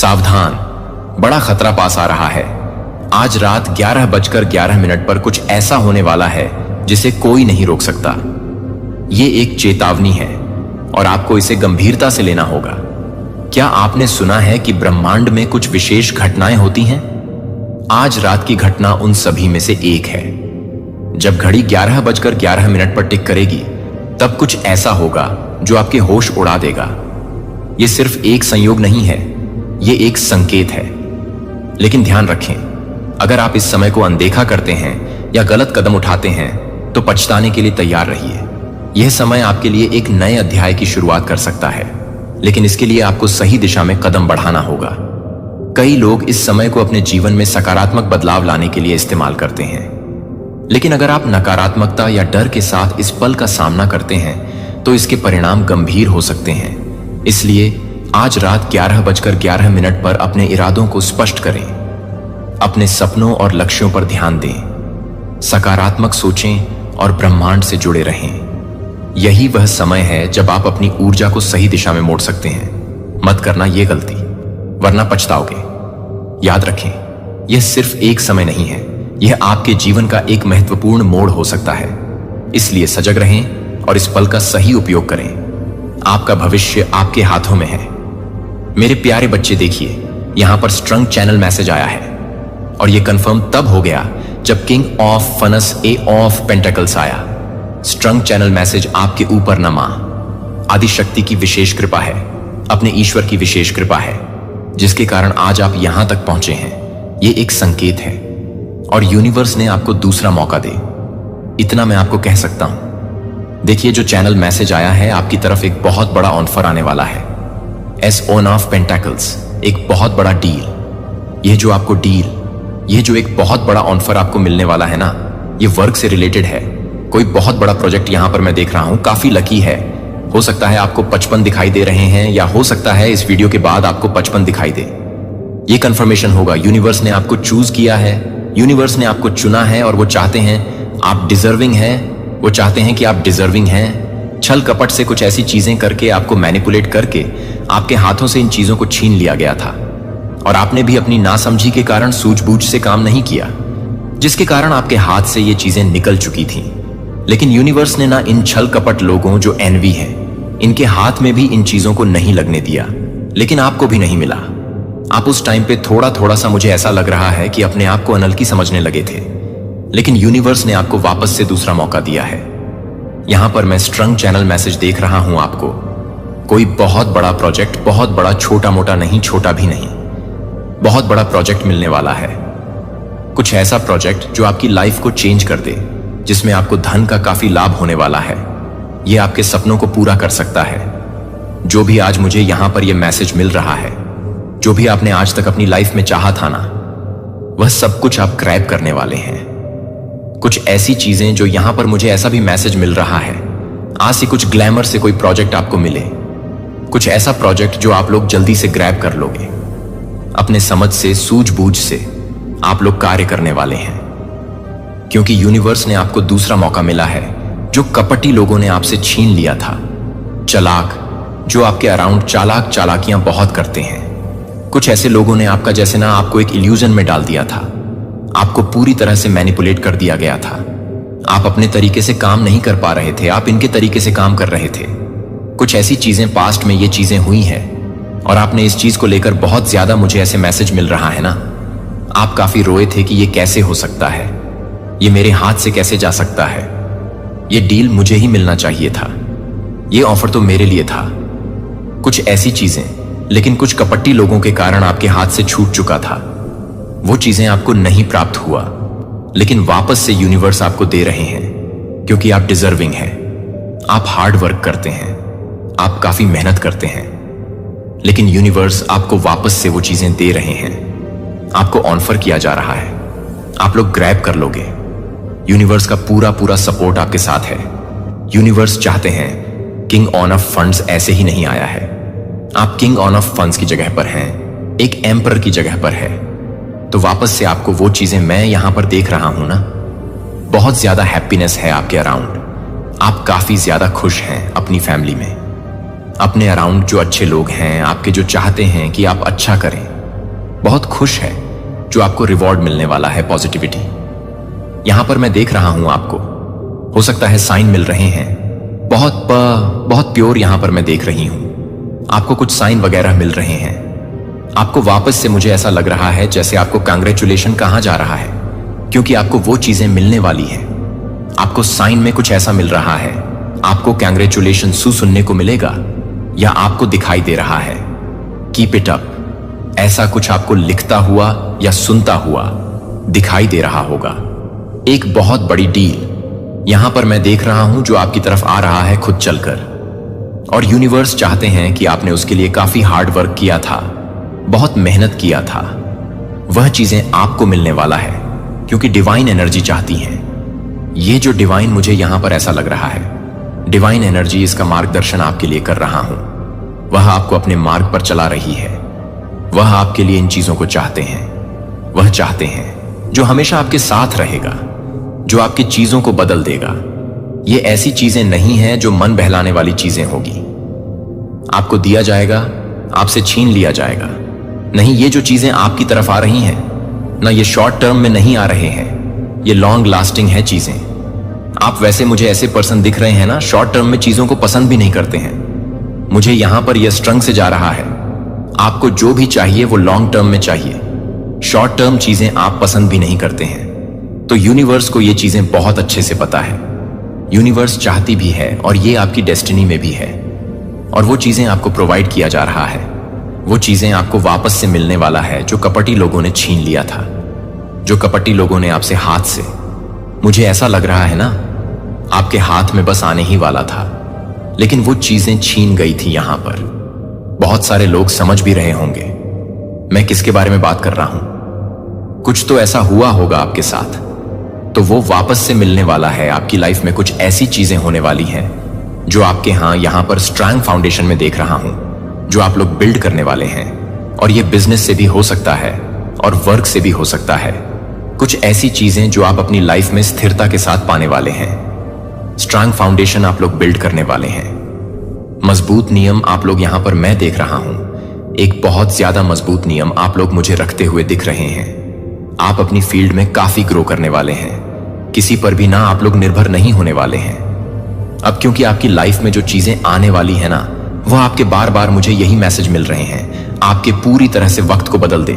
सावधान, बड़ा खतरा पास आ रहा है। आज रात 11:11 पर कुछ ऐसा होने वाला है जिसे कोई नहीं रोक सकता। ये एक चेतावनी है और आपको इसे गंभीरता से लेना होगा। क्या आपने सुना है कि ब्रह्मांड में कुछ विशेष घटनाएं होती हैं? आज रात की घटना उन सभी में से एक है। जब घड़ी 11:11 पर टिक करेगी, तब कुछ ऐसा होगा जो आपके होश उड़ा देगा। यह सिर्फ एक संयोग नहीं है, यह एक संकेत है। लेकिन ध्यान रखें, अगर आप इस समय को अनदेखा करते हैं या गलत कदम उठाते हैं तो पछताने के लिए तैयार रहिए। यह समय आपके लिए एक नए अध्याय की शुरुआत कर सकता है, लेकिन इसके लिए आपको सही दिशा में कदम बढ़ाना होगा। कई लोग इस समय को अपने जीवन में सकारात्मक बदलाव लाने के लिए इस्तेमाल करते हैं, लेकिन अगर आप नकारात्मकता या डर के साथ इस पल का सामना करते हैं तो इसके परिणाम गंभीर हो सकते हैं। इसलिए आज रात 11:11 पर अपने इरादों को स्पष्ट करें, अपने सपनों और लक्ष्यों पर ध्यान दें, सकारात्मक सोचें और ब्रह्मांड से जुड़े रहें। यही वह समय है जब आप अपनी ऊर्जा को सही दिशा में मोड़ सकते हैं। मत करना यह गलती, वरना पछताओगे। याद रखें, यह सिर्फ एक समय नहीं है, यह आपके जीवन का एक महत्वपूर्ण मोड़ हो सकता है। इसलिए सजग रहें और इस पल का सही उपयोग करें। आपका भविष्य आपके हाथों में है। मेरे प्यारे बच्चे, देखिए, यहां पर स्ट्रंग चैनल मैसेज आया है और यह कंफर्म तब हो गया जब किंग ऑफ फनस ए ऑफ पेंटेकल्स आया। स्ट्रंग चैनल मैसेज आपके ऊपर न मां, आदि शक्ति की विशेष कृपा है, अपने ईश्वर की विशेष कृपा है, जिसके कारण आज आप यहां तक पहुंचे हैं। यह एक संकेत है और यूनिवर्स ने आपको दूसरा मौका दे, इतना मैं आपको कह सकता हूं। देखिए, जो चैनल मैसेज आया है, आपकी तरफ एक बहुत बड़ा ऑफर आने वाला है। एस ओन ऑफ पेंटेकल्स, एक बहुत बड़ा डील। यह जो एक बहुत बड़ा ऑफर आपको मिलने वाला है ना, यह वर्क से रिलेटेड है। कोई बहुत बड़ा प्रोजेक्ट यहां पर मैं देख रहा हूं, काफी लकी है। हो सकता है आपको 55 दिखाई दे रहे हैं, या हो सकता है इस वीडियो के बाद आपको 55 दिखाई दे। यह कंफर्मेशन होगा, यूनिवर्स ने आपको चूज किया है, यूनिवर्स ने आपको चुना है और वो चाहते हैं आप डिजर्विंग हैं। वो चाहते हैं कि आप डिजर्विंग हैं। छल कपट से कुछ ऐसी चीजें करके, आपको मैनिपुलेट करके आपके हाथों से इन चीजों को छीन लिया गया था और आपने भी अपनी नासमझी के कारण सूझबूझ से काम नहीं किया, जिसके कारण आपके हाथ से ये चीजें निकल चुकी थीं। लेकिन यूनिवर्स ने ना इन छल कपट लोगों जो एनवी हैं, इनके हाथ में भी इन चीजों को नहीं लगने दिया, लेकिन आपको भी नहीं मिला। आप उस टाइम पे थोड़ा सा मुझे ऐसा लग रहा है कि अपने आप को अनलकी समझने लगे थे, लेकिन यूनिवर्स ने आपको वापस से दूसरा मौका दिया है। यहां पर मैं स्ट्रंग चैनल मैसेज देख रहा हूं आपको। कोई बहुत बड़ा प्रोजेक्ट, बहुत बड़ा, छोटा मोटा नहीं, छोटा भी नहीं, बहुत बड़ा प्रोजेक्ट मिलने वाला है। कुछ ऐसा प्रोजेक्ट जो आपकी लाइफ को चेंज कर दे, जिसमें आपको धन का काफी लाभ होने वाला है। यह आपके सपनों को पूरा कर सकता है। जो भी आज मुझे यहां पर यह मैसेज मिल रहा है, जो भी आपने आज तक अपनी लाइफ में चाहा था ना, वह सब कुछ आप ग्रैब करने वाले हैं। कुछ ऐसी चीजें जो यहां पर मुझे ऐसा भी मैसेज मिल रहा है, आज से कुछ ग्लैमर से कोई प्रोजेक्ट आपको मिले, कुछ ऐसा प्रोजेक्ट जो आप लोग जल्दी से ग्रैब कर लोगे। अपने समझ से, सूझबूझ से आप लोग कार्य करने वाले हैं, क्योंकि यूनिवर्स ने आपको दूसरा मौका मिला है जो कपटी लोगों ने आपसे छीन लिया था। चालाक, जो आपके अराउंड चालाकियां बहुत करते हैं। कुछ ऐसे लोगों ने आपका जैसे ना आपको एक इल्यूजन में डाल दिया था, आपको पूरी तरह से मैनिपुलेट कर दिया गया था। आप अपने तरीके से काम नहीं कर पा रहे थे, आप इनके तरीके से काम कर रहे थे। कुछ ऐसी चीजें पास्ट में ये चीजें हुई हैं और आपने इस चीज को लेकर बहुत ज्यादा, मुझे ऐसे मैसेज मिल रहा है ना, आप काफी रोए थे कि ये कैसे हो सकता है, ये मेरे हाथ से कैसे जा सकता है, ये डील मुझे ही मिलना चाहिए था, ये ऑफर तो मेरे लिए था। कुछ ऐसी चीजें, लेकिन कुछ कपटी लोगों के कारण आपके हाथ से छूट चुका था। वो चीजें आपको नहीं प्राप्त हुआ, लेकिन वापस से यूनिवर्स आपको दे रहे हैं, क्योंकि आप डिजर्विंग हैं। आप हार्ड वर्क करते हैं, आप काफी मेहनत करते हैं, लेकिन यूनिवर्स आपको वापस से वो चीजें दे रहे हैं। आपको ऑफर किया जा रहा है, आप लोग ग्रैब कर लोगे। यूनिवर्स का पूरा सपोर्ट आपके साथ है। यूनिवर्स चाहते हैं, किंग ऑन ऑफ फंड्स ऐसे ही नहीं आया है। आप किंग ऑन ऑफ फंड्स की जगह पर हैं, एक एम्परर की जगह पर है। तो वापस से आपको वो चीजें मैं यहां पर देख रहा हूं ना, बहुत ज्यादा हैप्पीनेस है आपके अराउंड। आप काफी ज्यादा खुश हैं अपनी फैमिली में, अपने अराउंड जो अच्छे लोग हैं, आपके जो चाहते हैं कि आप अच्छा करें, बहुत खुश है, जो आपको रिवॉर्ड मिलने वाला है पॉजिटिविटी। यहां पर मैं देख रहा हूं आपको, हो सकता है साइन मिल रहे हैं, बहुत प्योर यहां पर मैं देख रही हूं। आपको कुछ साइन वगैरह मिल रहे हैं। आपको वापस से मुझे ऐसा लग रहा है जैसे आपको कांग्रेचुलेशन कहा जा रहा है, क्योंकि आपको वो चीजें मिलने वाली है। आपको साइन में कुछ ऐसा मिल रहा है, आपको कांग्रेचुलेशन सुनने को मिलेगा या आपको दिखाई दे रहा है कीप इट अप, ऐसा कुछ आपको लिखता हुआ या सुनता हुआ दिखाई दे रहा होगा। एक बहुत बड़ी डील यहां पर मैं देख रहा हूं जो आपकी तरफ आ रहा है खुद चलकर, और यूनिवर्स चाहते हैं कि आपने उसके लिए काफी हार्ड वर्क किया था, बहुत मेहनत किया था। वह चीजें आपको मिलने वाला है क्योंकि डिवाइन एनर्जी चाहती हैं। ये जो डिवाइन, मुझे यहां पर ऐसा लग रहा है डिवाइन एनर्जी इसका मार्गदर्शन आपके लिए कर रहा हूं। वह आपको अपने मार्ग पर चला रही है। वह आपके लिए इन चीजों को चाहते हैं। वह चाहते हैं जो हमेशा आपके साथ रहेगा, जो आपकी चीजों को बदल देगा। ये ऐसी चीजें नहीं हैं जो मन बहलाने वाली चीजें होगी। आपको दिया जाएगा, आपसे छीन लिया जाएगा। नहीं, ये जो चीजें आपकी तरफ आ रही हैं ना, ये शॉर्ट टर्म में नहीं आ रहे हैं, ये लॉन्ग लास्टिंग है चीजें। आप वैसे मुझे ऐसे पर्सन दिख रहे हैं ना, शॉर्ट टर्म में चीजों को पसंद भी नहीं करते हैं। मुझे यहां पर यह स्ट्रंग से जा रहा है, आपको जो भी चाहिए वो लॉन्ग टर्म में चाहिए। शॉर्ट टर्म चीजें आप पसंद भी नहीं करते हैं। तो यूनिवर्स को ये चीजें बहुत अच्छे से पता है। यूनिवर्स चाहती भी है और ये आपकी डेस्टिनी में भी है, और वो चीजें आपको प्रोवाइड किया जा रहा है। वो चीजें आपको वापस से मिलने वाला है जो कपटी लोगों ने छीन लिया था, जो कपटी लोगों ने आपसे हाथ से, मुझे ऐसा लग रहा है ना, आपके हाथ में बस आने ही वाला था, लेकिन वो चीजें छीन गई थी। यहां पर बहुत सारे लोग समझ भी रहे होंगे मैं किसके बारे में बात कर रहा हूं। कुछ तो ऐसा हुआ होगा आपके साथ, तो वो वापस से मिलने वाला है। आपकी लाइफ में कुछ ऐसी चीजें होने वाली हैं जो आपके यहां पर स्ट्रांग फाउंडेशन में देख रहा हूं, जो आप लोग बिल्ड करने वाले हैं। और ये बिजनेस से भी हो सकता है और वर्क से भी हो सकता है। कुछ ऐसी चीजें जो आप अपनी लाइफ में स्थिरता के साथ पाने वाले हैं। स्ट्रांग फाउंडेशन आप लोग बिल्ड करने वाले हैं। मजबूत नियम आप लोग यहां पर मैं देख रहा हूं, एक बहुत ज्यादा मजबूत नियम आप लोग मुझे रखते हुए दिख रहे हैं। आप अपनी फील्ड में काफी ग्रो करने वाले हैं। किसी पर भी ना आप लोग निर्भर नहीं होने वाले हैं अब, क्योंकि आपकी लाइफ में जो चीजें आने वाली है ना, वह आपके बार बार मुझे यही मैसेज मिल रहे हैं, आपके पूरी तरह से वक्त को बदल दे।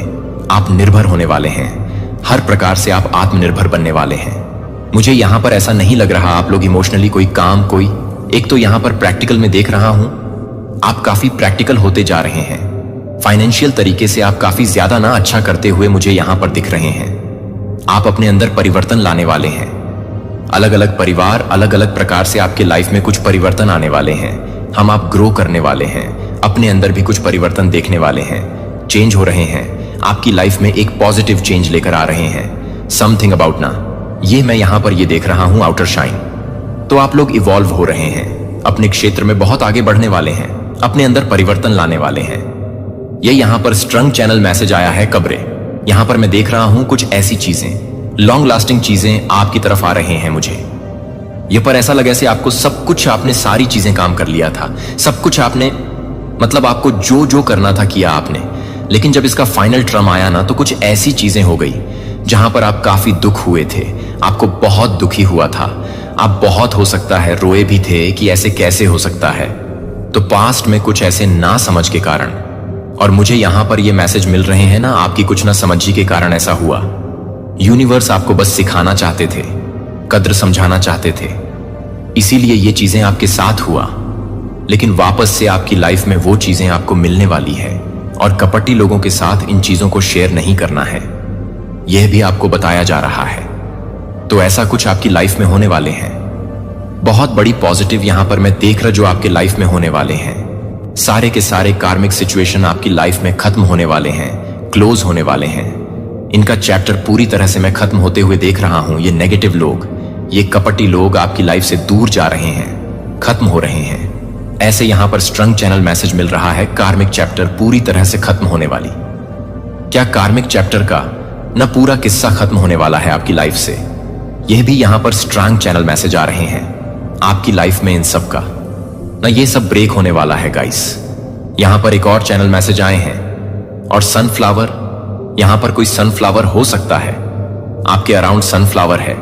आप निर्भर होने वाले हैं, हर प्रकार से आप आत्मनिर्भर बनने वाले हैं। मुझे यहां पर ऐसा नहीं लग रहा आप लोग इमोशनली कोई एक तो यहां पर प्रैक्टिकल में देख रहा हूं, आप काफी प्रैक्टिकल होते जा रहे हैं। फाइनेंशियल तरीके से आप काफी ज्यादा ना अच्छा करते हुए मुझे यहां पर दिख रहे हैं। आप अपने अंदर परिवर्तन लाने वाले हैं। अलग अलग परिवार, अलग अलग प्रकार से आपके लाइफ में कुछ परिवर्तन आने वाले हैं। आप ग्रो करने वाले हैं, अपने अंदर भी कुछ परिवर्तन देखने वाले हैं, चेंज हो रहे हैं। आपकी लाइफ में एक पॉजिटिव चेंज लेकर आ रहे हैं। समथिंग अबाउट ना, ये मैं यहां पर ये देख रहा हूं आउटर शाइन। तो आप लोग इवॉल्व हो रहे हैं, अपने क्षेत्र में बहुत आगे बढ़ने वाले हैं, अपने अंदर परिवर्तन लाने वाले हैं। ये यहां पर स्ट्रंग चैनल मैसेज आया है कब्रे। यहां पर मैं देख रहा हूं कुछ ऐसी चीजें, लॉन्ग लास्टिंग चीजें आपकी तरफ आ रहे हैं। मुझे ये पर ऐसा लगा से आपको सब कुछ, आपने सारी चीजें काम कर लिया था, सब कुछ आपने, मतलब आपको जो जो करना था किया आपने। लेकिन जब इसका फाइनल टर्म आया ना, तो कुछ ऐसी चीजें हो गई जहां पर आप काफी दुख हुए थे, आपको बहुत दुखी हुआ था, आप बहुत हो सकता है रोए भी थे कि ऐसे कैसे हो सकता है। तो पास्ट में कुछ ऐसे ना समझ के कारण, और मुझे यहां पर ये मैसेज मिल रहे हैं ना, आपकी कुछ ना समझी के कारण ऐसा हुआ। यूनिवर्स आपको बस सिखाना चाहते थे, कद्र समझाना चाहते थे, इसीलिए ये चीजें आपके साथ हुआ। लेकिन वापस से आपकी लाइफ में वो चीजें आपको मिलने वाली है, और कपटी लोगों के साथ इन चीजों को शेयर नहीं करना है, यह भी आपको बताया जा रहा है। तो ऐसा कुछ आपकी लाइफ में होने वाले हैं, बहुत बड़ी पॉजिटिव यहां पर मैं देख रहा जो आपके लाइफ में होने वाले हैं। सारे के सारे कार्मिक सिचुएशन आपकी लाइफ में खत्म होने वाले हैं, क्लोज होने वाले हैं। इनका चैप्टर पूरी तरह से मैं खत्म होते हुए देख रहा हूं। ये नेगेटिव लोग, ये कपटी लोग आपकी लाइफ से दूर जा रहे हैं, खत्म हो रहे हैं। ऐसे यहां पर स्ट्रंग चैनल मैसेज मिल रहा है, कार्मिक चैप्टर पूरी तरह से खत्म होने वाली। क्या कार्मिक चैप्टर का न पूरा किस्सा खत्म होने वाला है आपकी लाइफ से? यह भी यहां पर स्ट्रंग चैनल मैसेज आ रहे हैं आपकी लाइफ में। इन सब का न ये सब ब्रेक होने वाला है गाइस। यहां पर एक और चैनल मैसेज आए हैं, और सनफ्लावर यहां पर कोई सनफ्लावर हो सकता है, आपके अराउंड सनफ्लावर है,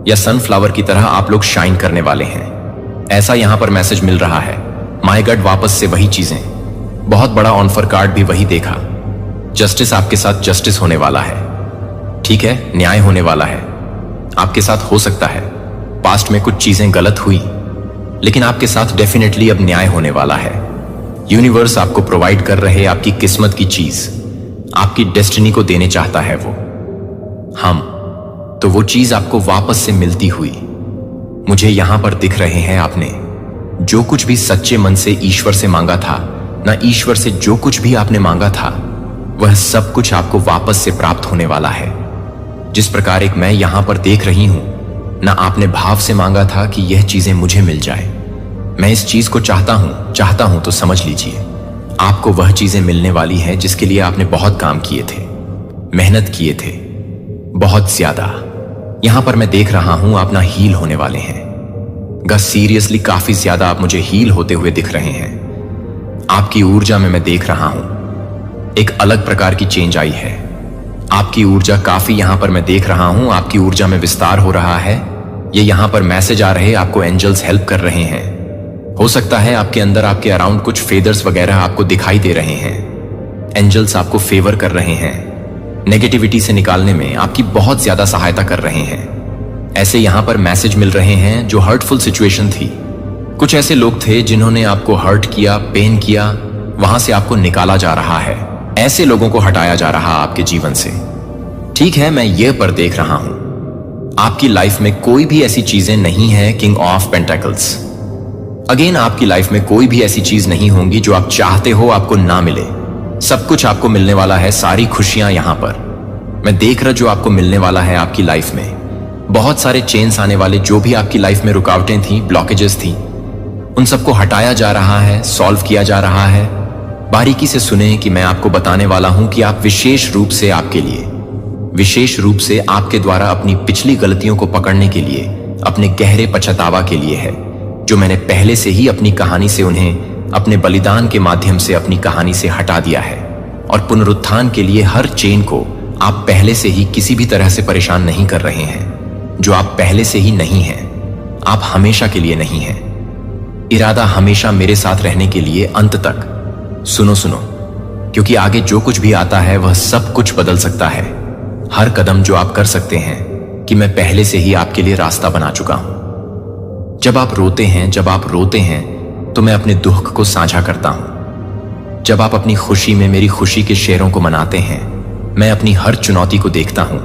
या सनफ्लावर की तरह आप लोग शाइन करने वाले हैं, ऐसा यहां पर मैसेज मिल रहा है। माय गॉड, वापस से वही चीजें, बहुत बड़ा ऑनफर कार्ड भी वही देखा। जस्टिस, आपके साथ जस्टिस होने वाला है, ठीक है, न्याय होने वाला है आपके साथ। हो सकता है पास्ट में कुछ चीजें गलत हुई, लेकिन आपके साथ डेफिनेटली अब न्याय होने वाला है। यूनिवर्स आपको प्रोवाइड कर रहे आपकी किस्मत की चीज, आपकी डेस्टिनी को देने चाहता है वो तो वो चीज आपको वापस से मिलती हुई मुझे यहां पर दिख रहे हैं। आपने जो कुछ भी सच्चे मन से ईश्वर से मांगा था, ना ईश्वर से जो कुछ भी आपने मांगा था, वह सब कुछ आपको वापस से प्राप्त होने वाला है। जिस प्रकार एक मैं यहां पर देख रही हूं, ना आपने भाव से मांगा था कि यह चीजें मुझे मिल जाए, मैं इस चीज को चाहता हूं तो समझ लीजिए आपको वह चीजें मिलने वाली हैं जिसके लिए आपने बहुत काम किए थे, मेहनत किए थे, बहुत ज्यादा। यहां पर मैं देख रहा हूं आप ना हील होने वाले हैं। सीरियसली काफी ज्यादा आप मुझे हील होते हुए दिख रहे हैं। आपकी ऊर्जा में मैं देख रहा हूं एक अलग प्रकार की चेंज आई है। आपकी ऊर्जा काफी यहां पर मैं देख रहा हूं, आपकी ऊर्जा में विस्तार हो रहा है। ये यहां पर मैसेज आ रहे, आपको एंजल्स हेल्प कर रहे हैं। हो सकता है आपके अंदर, आपके अराउंड कुछ फेदर्स वगैरह आपको दिखाई दे रहे हैं। एंजल्स आपको फेवर कर रहे हैं, नेगेटिविटी से निकालने में आपकी बहुत ज्यादा सहायता कर रहे हैं। ऐसे यहां पर मैसेज मिल रहे हैं जो हर्टफुल सिचुएशन थी, कुछ ऐसे लोग थे जिन्होंने आपको हर्ट किया, पेन किया, वहां से आपको निकाला जा रहा है। ऐसे लोगों को हटाया जा रहा आपके जीवन से, ठीक है। मैं ये पर देख रहा हूं आपकी लाइफ में कोई भी ऐसी चीजें नहीं है। किंग ऑफ पेंटेकल्स, अगेन आपकी लाइफ में कोई भी ऐसी चीज नहीं होंगी जो आप चाहते हो आपको ना मिले। सब कुछ आपको मिलने वाला है, सारी खुशियां यहां पर मैं देख रहा जो आपको मिलने वाला है आपकी लाइफ में। बहुत सारे चेंज आने वाले, जो भी आपकी लाइफ में रुकावटें थी, ब्लॉकेजेस थी, उन सबको हटाया जा रहा है, सॉल्व किया जा रहा है। बारीकी से सुने कि मैं आपको बताने वाला हूं कि आप विशेष रूप से आपके लिए, विशेष रूप से आपके द्वारा अपनी पिछली गलतियों को पकड़ने के लिए, अपने गहरे पछतावा के लिए है, जो मैंने पहले से ही अपनी कहानी से उन्हें अपने बलिदान के माध्यम से अपनी कहानी से हटा दिया है। और पुनरुत्थान के लिए हर चेन को आप पहले से ही किसी भी तरह से परेशान नहीं कर रहे हैं। जो आप पहले से ही नहीं हैं, आप हमेशा के लिए नहीं हैं। इरादा हमेशा मेरे साथ रहने के लिए अंत तक। सुनो, क्योंकि आगे जो कुछ भी आता है वह सब कुछ बदल सकता है। हर कदम जो आप कर सकते हैं कि मैं पहले से ही आपके लिए रास्ता बना चुका हूं। जब आप रोते हैं तो मैं अपने दुख को साझा करता हूं। जब आप अपनी खुशी में मेरी खुशी के शेरों को मनाते हैं, मैं अपनी हर चुनौती को देखता हूं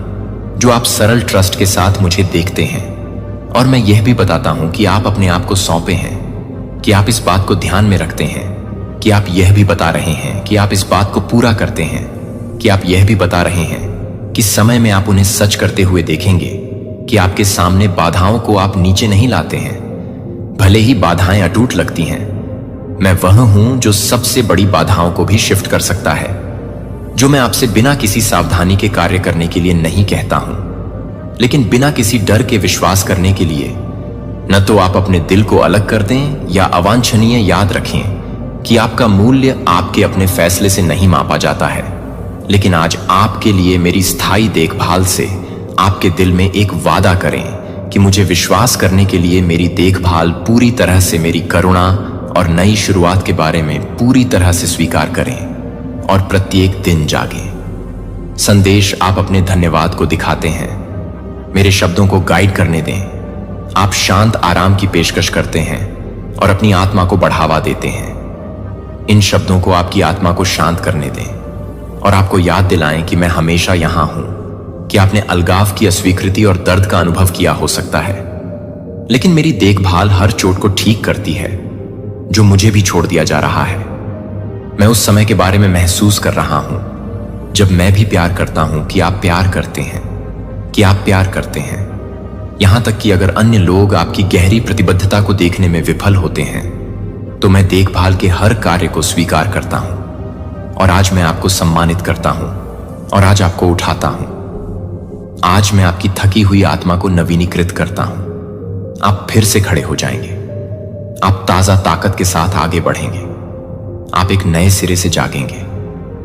जो आप सरल ट्रस्ट के साथ मुझे देखते हैं। और मैं यह भी बताता हूं कि आप अपने आप को सौंपे हैं, कि आप इस बात को ध्यान में रखते हैं, कि आप यह भी बता रहे हैं कि आप इस बात को पूरा करते हैं, कि आप यह भी बता रहे हैं कि समय में आप उन्हें सच करते हुए देखेंगे, कि आपके सामने बाधाओं को आप नीचे नहीं लाते हैं। भले ही बाधाएं अटूट लगती हैं, मैं वह हूं जो सबसे बड़ी बाधाओं को भी शिफ्ट कर सकता है। जो मैं आपसे बिना किसी सावधानी के कार्य करने के लिए नहीं कहता हूं, लेकिन बिना किसी डर के विश्वास करने के लिए। न तो आप अपने दिल को अलग कर दें या अवांछनीय याद रखें कि आपका मूल्य आपके अपने फैसले से नहीं मापा जाता है। लेकिन आज आपके लिए मेरी स्थायी देखभाल से आपके दिल में एक वादा करें कि मुझे विश्वास करने के लिए मेरी देखभाल पूरी तरह से, मेरी करुणा और नई शुरुआत के बारे में पूरी तरह से स्वीकार करें और प्रत्येक दिन जागें। संदेश आप अपने धन्यवाद को दिखाते हैं, मेरे शब्दों को गाइड करने दें। आप शांत आराम की पेशकश करते हैं और अपनी आत्मा को बढ़ावा देते हैं। इन शब्दों को आपकी आत्मा को शांत करने दें और आपको याद दिलाएं कि मैं हमेशा यहां हूं। कि आपने अलगाव की अस्वीकृति और दर्द का अनुभव किया हो सकता है, लेकिन मेरी देखभाल हर चोट को ठीक करती है जो मुझे भी छोड़ दिया जा रहा है। मैं उस समय के बारे में महसूस कर रहा हूं जब मैं भी प्यार करता हूं, कि आप प्यार करते हैं, कि आप प्यार करते हैं। यहां तक कि अगर अन्य लोग आपकी गहरी प्रतिबद्धता को देखने में विफल होते हैं, तो मैं देखभाल के हर कार्य को स्वीकार करता हूं। और आज मैं आपको सम्मानित करता हूं और आज आपको उठाता हूं। आज मैं आपकी थकी हुई आत्मा को नवीनीकृत करता हूं। आप फिर से खड़े हो जाएंगे, आप ताजा ताकत के साथ आगे बढ़ेंगे, आप एक नए सिरे से जागेंगे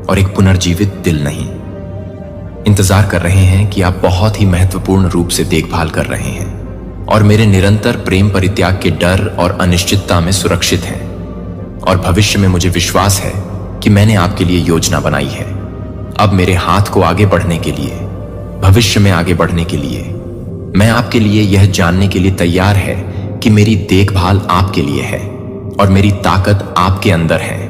और एक पुनर्जीवित दिल नहीं, इंतजार कर रहे हैं कि आप बहुत ही महत्वपूर्ण रूप से देखभाल कर रहे हैं और मेरे निरंतर प्रेम परित्याग के डर और अनिश्चितता में सुरक्षित हैं। और भविष्य में मुझे विश्वास है कि मैंने आपके लिए योजना बनाई है। अब मेरे हाथ को आगे बढ़ने के लिए, भविष्य में आगे बढ़ने के लिए, मैं आपके लिए यह जानने के लिए तैयार है कि मेरी देखभाल आपके लिए है और मेरी ताकत आपके अंदर है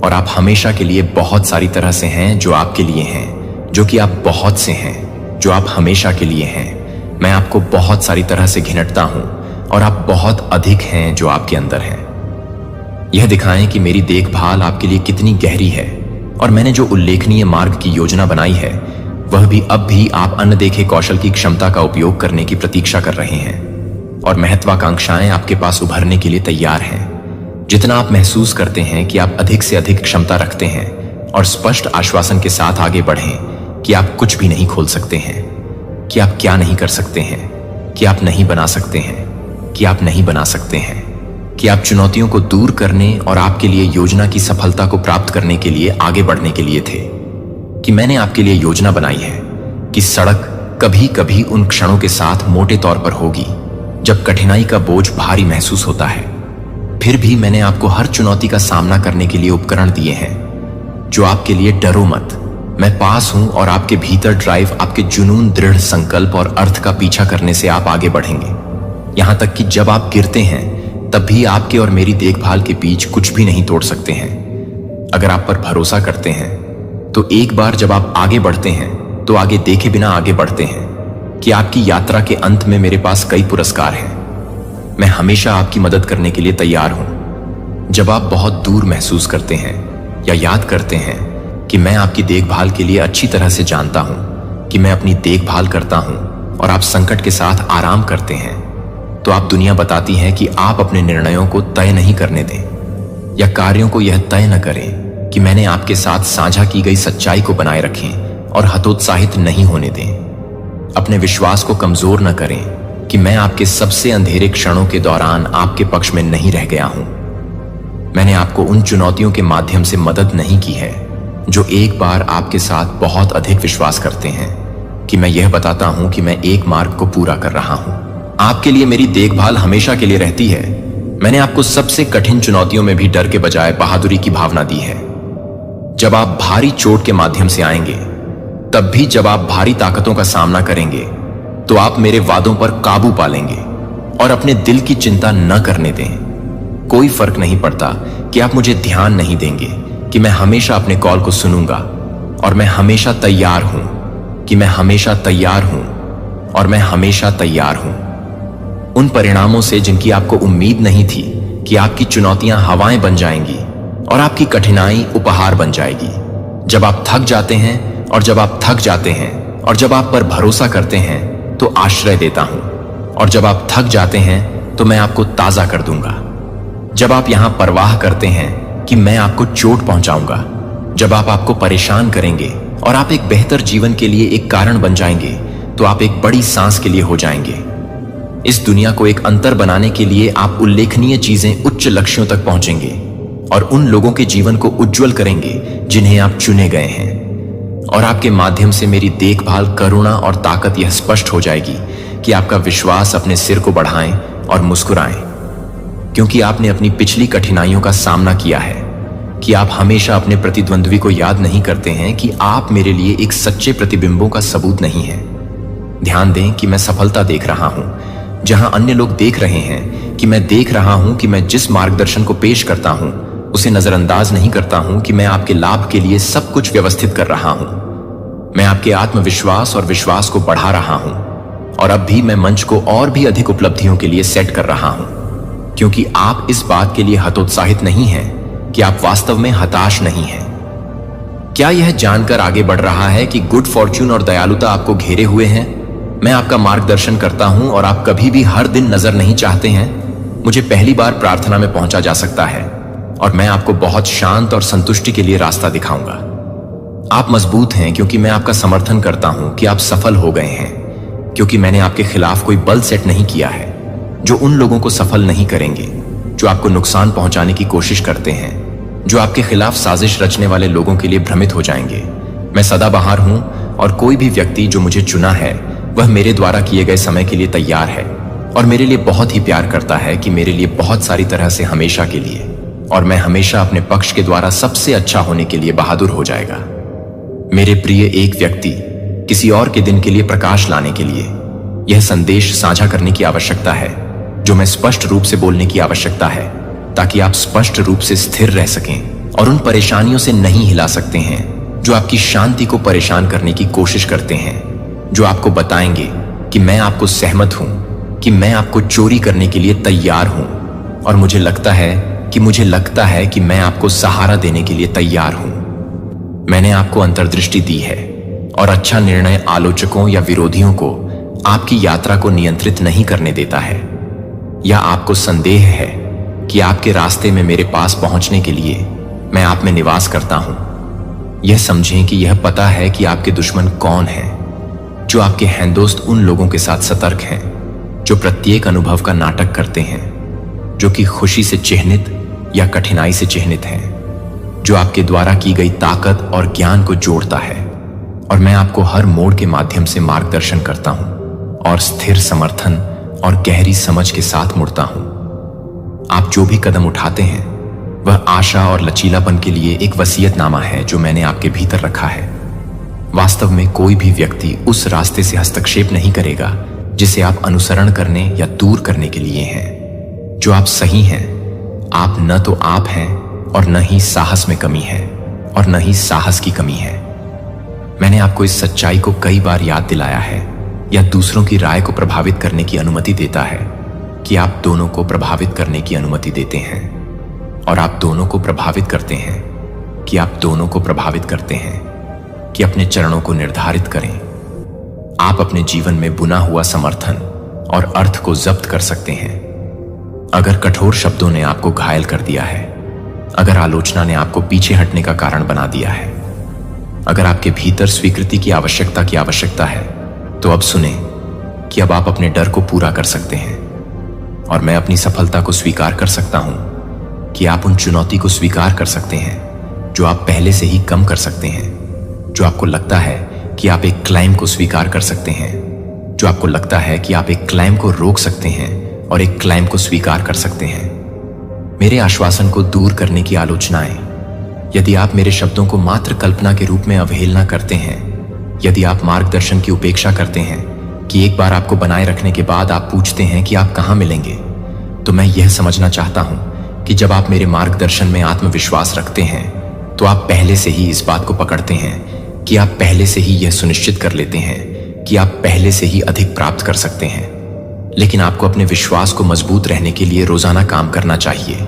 और आप हमेशा के लिए बहुत सारी तरह से हैं जो आपके लिए हैं, जो कि आप बहुत से हैं जो आप हमेशा के लिए हैं। मैं आपको बहुत सारी तरह से घिनटता हूं और आप बहुत अधिक हैं जो आपके अंदर हैं। यह दिखाएं कि मेरी देखभाल आपके लिए कितनी गहरी है और मैंने जो उल्लेखनीय मार्ग की योजना बनाई है वह भी अब भी आप अनदेखे कौशल की क्षमता का उपयोग करने की प्रतीक्षा कर रहे हैं और महत्वाकांक्षाएं आपके पास उभरने के लिए तैयार हैं। जितना आप महसूस करते हैं कि आप अधिक से अधिक क्षमता रखते हैं और स्पष्ट आश्वासन के साथ आगे बढ़ें कि आप कुछ भी नहीं खोल सकते हैं, कि आप क्या नहीं कर सकते हैं, कि आप नहीं बना सकते हैं, कि आप नहीं बना सकते हैं, कि आप चुनौतियों को दूर करने और आपके लिए योजना की सफलता को प्राप्त करने के लिए आगे बढ़ने के लिए थे। कि मैंने आपके लिए योजना बनाई है कि सड़क कभी कभी उन क्षणों के साथ मोटे तौर पर होगी जब कठिनाई का बोझ भारी महसूस होता है। फिर भी मैंने आपको हर चुनौती का सामना करने के लिए उपकरण दिए हैं जो आपके लिए डरो मत, मैं पास हूं और आपके भीतर ड्राइव, आपके जुनून, दृढ़ संकल्प और अर्थ का पीछा करने से आप आगे बढ़ेंगे। यहां तक कि जब आप गिरते हैं तब भी आपके और मेरी देखभाल के बीच कुछ भी नहीं तोड़ सकते हैं। अगर आप पर भरोसा करते हैं तो एक बार जब आप आगे बढ़ते हैं तो आगे देखे बिना आगे बढ़ते हैं कि आपकी यात्रा के अंत में मेरे पास कई पुरस्कार हैं। मैं हमेशा आपकी मदद करने के लिए तैयार हूं। जब आप बहुत दूर महसूस करते हैं या याद करते हैं कि मैं आपकी देखभाल के लिए अच्छी तरह से जानता हूं कि मैं अपनी देखभाल करता हूं और आप संकट के साथ आराम करते हैं, तो आप दुनिया बताती है कि आप अपने निर्णयों को तय नहीं करने दें या कार्यों को यह तय न करें कि मैंने आपके साथ साझा की गई सच्चाई को बनाए रखें और हतोत्साहित नहीं होने दें। अपने विश्वास को कमजोर न करें कि मैं आपके सबसे अंधेरे क्षणों के दौरान आपके पक्ष में नहीं रह गया हूं। मैंने आपको उन चुनौतियों के माध्यम से मदद नहीं की है जो एक बार आपके साथ बहुत अधिक विश्वास करते हैं कि मैं यह बताता हूं कि मैं एक मार्ग को पूरा कर रहा हूं। आपके लिए मेरी देखभाल हमेशा के लिए रहती है। मैंने आपको सबसे कठिन चुनौतियों में भी डर के बजाय बहादुरी की भावना दी है। जब आप भारी चोट के माध्यम से आएंगे, तब भी जब आप भारी ताकतों का सामना करेंगे तो आप मेरे वादों पर काबू पा लेंगे और अपने दिल की चिंता न करने दें। कोई फर्क नहीं पड़ता कि आप मुझे ध्यान नहीं देंगे कि मैं हमेशा अपने कॉल को सुनूंगा और मैं हमेशा तैयार हूं, कि मैं हमेशा तैयार हूं और मैं हमेशा तैयार हूं उन परिणामों से जिनकी आपको उम्मीद नहीं थी, कि आपकी चुनौतियां हवाएं बन जाएंगी और आपकी कठिनाई उपहार बन जाएगी। जब आप थक जाते हैं और जब आप थक जाते हैं और जब आप पर भरोसा करते हैं तो आश्रय देता हूं, और जब आप थक जाते हैं तो मैं आपको ताजा कर दूंगा। जब आप यहां परवाह करते हैं कि मैं आपको चोट पहुंचाऊंगा, जब आप आपको परेशान करेंगे और आप एक बेहतर जीवन के लिए एक कारण बन जाएंगे, तो आप एक बड़ी सांस के लिए हो जाएंगे। इस दुनिया को एक अंतर बनाने के लिए आप उल्लेखनीय चीजें, उच्च लक्ष्यों तक पहुंचेंगे और उन लोगों के जीवन को उज्जवल करेंगे जिन्हें आप चुने गए हैं। और आपके माध्यम से मेरी देखभाल, करुणा और ताकत यह स्पष्ट हो जाएगी कि आपका विश्वास अपने सिर को बढ़ाएं और मुस्कुराएं, क्योंकि आपने अपनी पिछली कठिनाइयों का सामना किया है। कि आप हमेशा अपने प्रतिद्वंद्वी को याद नहीं करते हैं कि आप मेरे लिए एक सच्चे प्रतिबिंबों का सबूत नहीं है। ध्यान दें कि मैं सफलता देख रहा हूं जहां अन्य लोग देख रहे हैं, कि मैं देख रहा हूं कि मैं जिस मार्गदर्शन को पेश करता हूं उसे नजरअंदाज नहीं करता हूं, कि मैं आपके लाभ के लिए सब कुछ व्यवस्थित कर रहा हूं। मैं आपके आत्मविश्वास और विश्वास को बढ़ा रहा हूं और अब भी मैं मंच को और भी अधिक उपलब्धियों के लिए सेट कर रहा हूं, क्योंकि आप इस बात के लिए हतोत्साहित नहीं हैं कि आप वास्तव में हताश नहीं हैं। क्या यह जानकर आगे बढ़ रहा है कि गुड फॉर्च्यून और दयालुता आपको घेरे हुए हैं? मैं आपका मार्गदर्शन करता हूं और आप कभी भी हर दिन नजर नहीं चाहते हैं। मुझे पहली बार प्रार्थना में पहुंचा जा सकता है और मैं आपको बहुत शांत और संतुष्टि के लिए रास्ता दिखाऊंगा। आप मजबूत हैं क्योंकि मैं आपका समर्थन करता हूं कि आप सफल हो गए हैं, क्योंकि मैंने आपके खिलाफ कोई बल सेट नहीं किया है जो उन लोगों को सफल नहीं करेंगे जो आपको नुकसान पहुंचाने की कोशिश करते हैं, जो आपके खिलाफ साजिश रचने वाले लोगों के लिए भ्रमित हो जाएंगे। मैं सदाबहार हूं और कोई भी व्यक्ति जो मुझे चुना है वह मेरे द्वारा किए गए समय के लिए तैयार है और मेरे लिए बहुत ही प्यार करता है कि मेरे लिए बहुत सारी तरह से हमेशा के लिए, और मैं हमेशा अपने पक्ष के द्वारा सबसे अच्छा होने के लिए बहादुर हो जाएगा। मेरे प्रिय, एक व्यक्ति किसी और के दिन के लिए प्रकाश लाने के लिए यह संदेश साझा करने की आवश्यकता है जो मैं स्पष्ट रूप से बोलने की आवश्यकता है, ताकि आप स्पष्ट रूप से स्थिर रह सकें और उन परेशानियों से नहीं हिला सकते हैं जो आपकी शांति को परेशान करने की कोशिश करते हैं, जो आपको बताएंगे कि मैं आपको सहमत हूं, कि मैं आपको चोरी करने के लिए तैयार हूं, और मुझे लगता है कि मैं आपको सहारा देने के लिए तैयार हूं। मैंने आपको अंतर्दृष्टि दी है और अच्छा निर्णय आलोचकों या विरोधियों को आपकी यात्रा को नियंत्रित नहीं करने देता है, या आपको संदेह है कि आपके रास्ते में मेरे पास पहुंचने के लिए मैं आप में निवास करता हूं। यह समझें कि यह पता है कि आपके दुश्मन कौन हैं। जो आपके हैं दोस्त उन लोगों के साथ सतर्क हैं जो प्रत्येक अनुभव का नाटक करते हैं, जो कि खुशी से चिह्नित या कठिनाई से चिह्नित हैं, जो आपके द्वारा की गई ताकत और ज्ञान को जोड़ता है, और मैं आपको हर मोड़ के माध्यम से मार्गदर्शन करता हूं और स्थिर समर्थन और गहरी समझ के साथ मुड़ता हूं। आप जो भी कदम उठाते हैं वह आशा और लचीलापन के लिए एक वसीयतनामा है जो मैंने आपके भीतर रखा है। वास्तव में कोई भी व्यक्ति उस रास्ते से हस्तक्षेप नहीं करेगा जिसे आप अनुसरण करने या दूर करने के लिए हैं। जो आप सही हैं, आप न तो आप हैं और न ही साहस में कमी है और न ही साहस की कमी है। मैंने आपको इस सच्चाई को कई बार याद दिलाया है या दूसरों की राय को प्रभावित करने की अनुमति देता है कि आप दोनों को प्रभावित करने की अनुमति देते हैं, और आप दोनों को प्रभावित करते हैं कि आप दोनों को प्रभावित करते हैं कि अपने चरणों को निर्धारित करें। आप अपने जीवन में बुना हुआ समर्थन और अर्थ को जब्त कर सकते हैं। अगर कठोर शब्दों ने आपको घायल कर दिया है, अगर आलोचना ने आपको पीछे हटने का कारण बना दिया है, अगर आपके भीतर स्वीकृति की आवश्यकता है, तो अब सुने कि अब आप अपने डर को पूरा कर सकते हैं, और मैं अपनी सफलता को स्वीकार कर सकता हूं कि आप उन चुनौती को स्वीकार कर सकते हैं जो आप पहले से ही कम कर सकते हैं। जो आपको लगता है कि आप एक क्लाइम को स्वीकार कर सकते हैं, जो आपको लगता है कि आप एक क्लाइम को रोक सकते हैं और एक क्लाइम को स्वीकार कर सकते हैं। मेरे आश्वासन को दूर करने की आलोचनाएं, यदि आप मेरे शब्दों को मात्र कल्पना के रूप में अवहेलना करते हैं, यदि आप मार्गदर्शन की उपेक्षा करते हैं कि एक बार आपको बनाए रखने के बाद आप पूछते हैं कि आप कहां मिलेंगे, तो मैं यह समझना चाहता हूं कि जब आप मेरे मार्गदर्शन में आत्मविश्वास रखते हैं तो आप पहले से ही इस बात को पकड़ते हैं कि आप पहले से ही यह सुनिश्चित कर लेते हैं कि आप पहले से ही अधिक प्राप्त कर सकते हैं। लेकिन आपको अपने विश्वास को मजबूत रहने के लिए रोजाना काम करना चाहिए,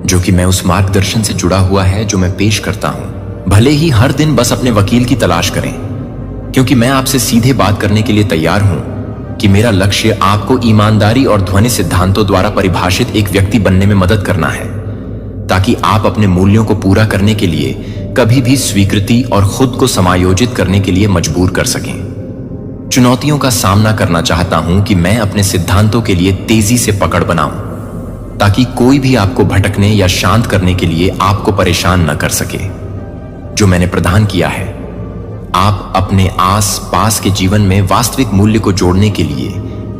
जो कि मैं उस मार्गदर्शन से जुड़ा हुआ है जो मैं पेश करता हूं। भले ही हर दिन बस अपने वकील की तलाश करें, क्योंकि मैं आपसे सीधे बात करने के लिए तैयार हूं कि मेरा लक्ष्य आपको ईमानदारी और ध्वनि सिद्धांतों द्वारा परिभाषित एक व्यक्ति बनने में मदद करना है, ताकि आप अपने मूल्यों को पूरा करने के लिए कभी भी स्वीकृति और खुद को समायोजित करने के लिए मजबूर कर सकें। चुनौतियों का सामना करना चाहता हूं कि मैं अपने सिद्धांतों के लिए तेजी से पकड़ बनाऊं, ताकि कोई भी आपको भटकने या शांत करने के लिए आपको परेशान न कर सके। जो मैंने प्रदान किया है, आप अपने आस पास के जीवन में वास्तविक मूल्य को जोड़ने के लिए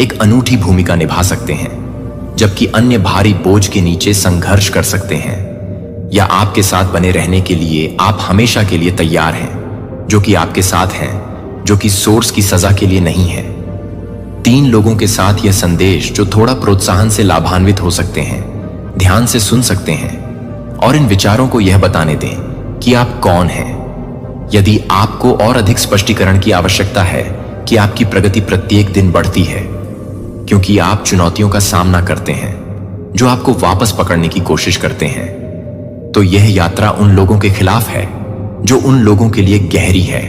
एक अनूठी भूमिका निभा सकते हैं, जबकि अन्य भारी बोझ के नीचे संघर्ष कर सकते हैं, या आपके साथ बने रहने के लिए आप हमेशा के लिए तैयार हैं, जो कि आपके साथ हैं, जो कि सोर्स की सजा के लिए नहीं है। 3 लोगों के साथ यह संदेश जो थोड़ा प्रोत्साहन से लाभान्वित हो सकते हैं, ध्यान से सुन सकते हैं और इन विचारों को यह बताने दें कि आप कौन हैं। यदि आपको और अधिक स्पष्टीकरण की आवश्यकता है कि आपकी प्रगति प्रत्येक दिन बढ़ती है, क्योंकि आप चुनौतियों का सामना करते हैं जो आपको वापस पकड़ने की कोशिश करते हैं, तो यह यात्रा उन लोगों के खिलाफ है जो उन लोगों के लिए गहरी है,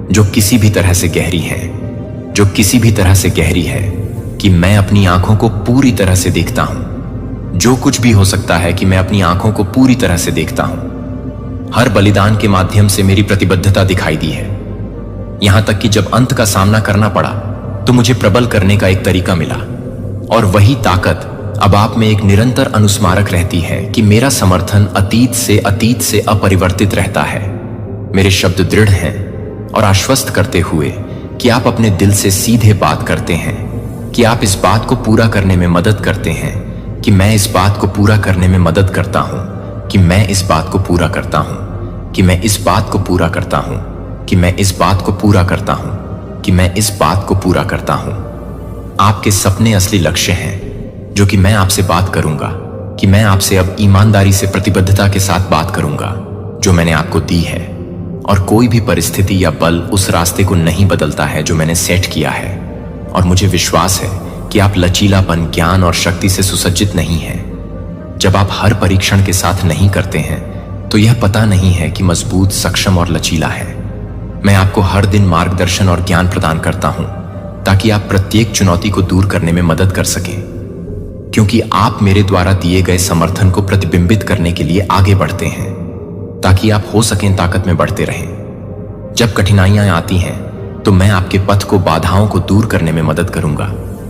जो किसी भी तरह से गहरी है, जो किसी भी तरह से गहरी है कि मैं अपनी आंखों को पूरी तरह से देखता हूं। जो कुछ भी हो सकता है कि मैं अपनी आंखों को पूरी तरह से देखता हूं। हर बलिदान के माध्यम से मेरी प्रतिबद्धता दिखाई दी है, यहां तक कि जब अंत का सामना करना पड़ा तो मुझे प्रबल करने का एक तरीका मिला, और वही ताकत अब आप में एक निरंतर अनुस्मारक रहती है कि मेरा समर्थन अतीत से अपरिवर्तित रहता है। मेरे शब्द दृढ़ हैं और आश्वस्त करते हुए कि आप अपने दिल से सीधे बात करते हैं, कि आप इस बात को पूरा करने में मदद करते हैं, कि मैं इस बात को पूरा करने में मदद करता हूं, कि मैं इस बात को पूरा करता हूं, कि मैं इस बात को पूरा करता हूं, कि मैं इस बात को पूरा करता हूं, कि मैं इस बात को पूरा करता हूं। आपके सपने असली लक्ष्य हैं, जो कि मैं आपसे बात करूंगा, कि मैं आपसे अब ईमानदारी से प्रतिबद्धता के साथ बात करूंगा जो मैंने आपको दी है। और कोई भी परिस्थिति या बल उस रास्ते को नहीं बदलता है जो मैंने सेट किया है। और मुझे विश्वास है कि आप लचीलापन, ज्ञान और शक्ति से सुसज्जित नहीं हैं। जब आप हर परीक्षण के साथ नहीं करते हैं तो यह पता नहीं है कि मजबूत, सक्षम और लचीला है। मैं आपको हर दिन मार्गदर्शन और ज्ञान प्रदान करता हूं ताकि आप प्रत्येक चुनौती को दूर करने में मदद कर सकें, क्योंकि आप मेरे द्वारा दिए गए समर्थन को प्रतिबिंबित करने के लिए आगे बढ़ते हैं ताकि आप हो सकें ताकत में बढ़ते रहें। जब कठिनाइयां आती हैं तो मैं आपके पथ को, बाधाओं को दूर करने में मदद करूंगा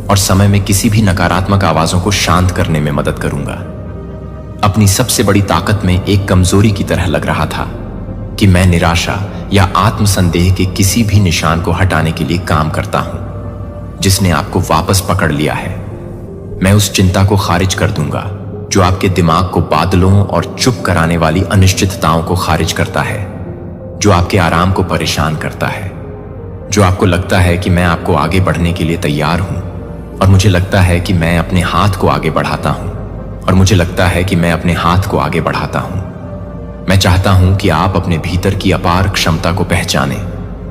और समय में किसी भी नकारात्मक आवाजों को शांत करने में मदद करूंगा। अपनी सबसे बड़ी ताकत में एक कमजोरी की तरह लग रहा था कि मैं निराशा या आत्मसंदेह के किसी भी निशान को हटाने के लिए काम करता हूं जिसने आपको वापस पकड़ लिया है। मैं उस चिंता को खारिज कर दूंगा जो आपके दिमाग को बादलों और चुप कराने वाली अनिश्चितताओं को खारिज करता है, जो आपके आराम को परेशान करता है, जो आपको लगता है कि मैं आपको आगे बढ़ने के लिए तैयार हूं और मुझे लगता है कि मैं अपने हाथ को आगे बढ़ाता हूं और मुझे लगता है कि मैं अपने हाथ को आगे बढ़ाता हूं। मैं चाहता हूं कि आप अपने भीतर की अपार क्षमता को पहचानें,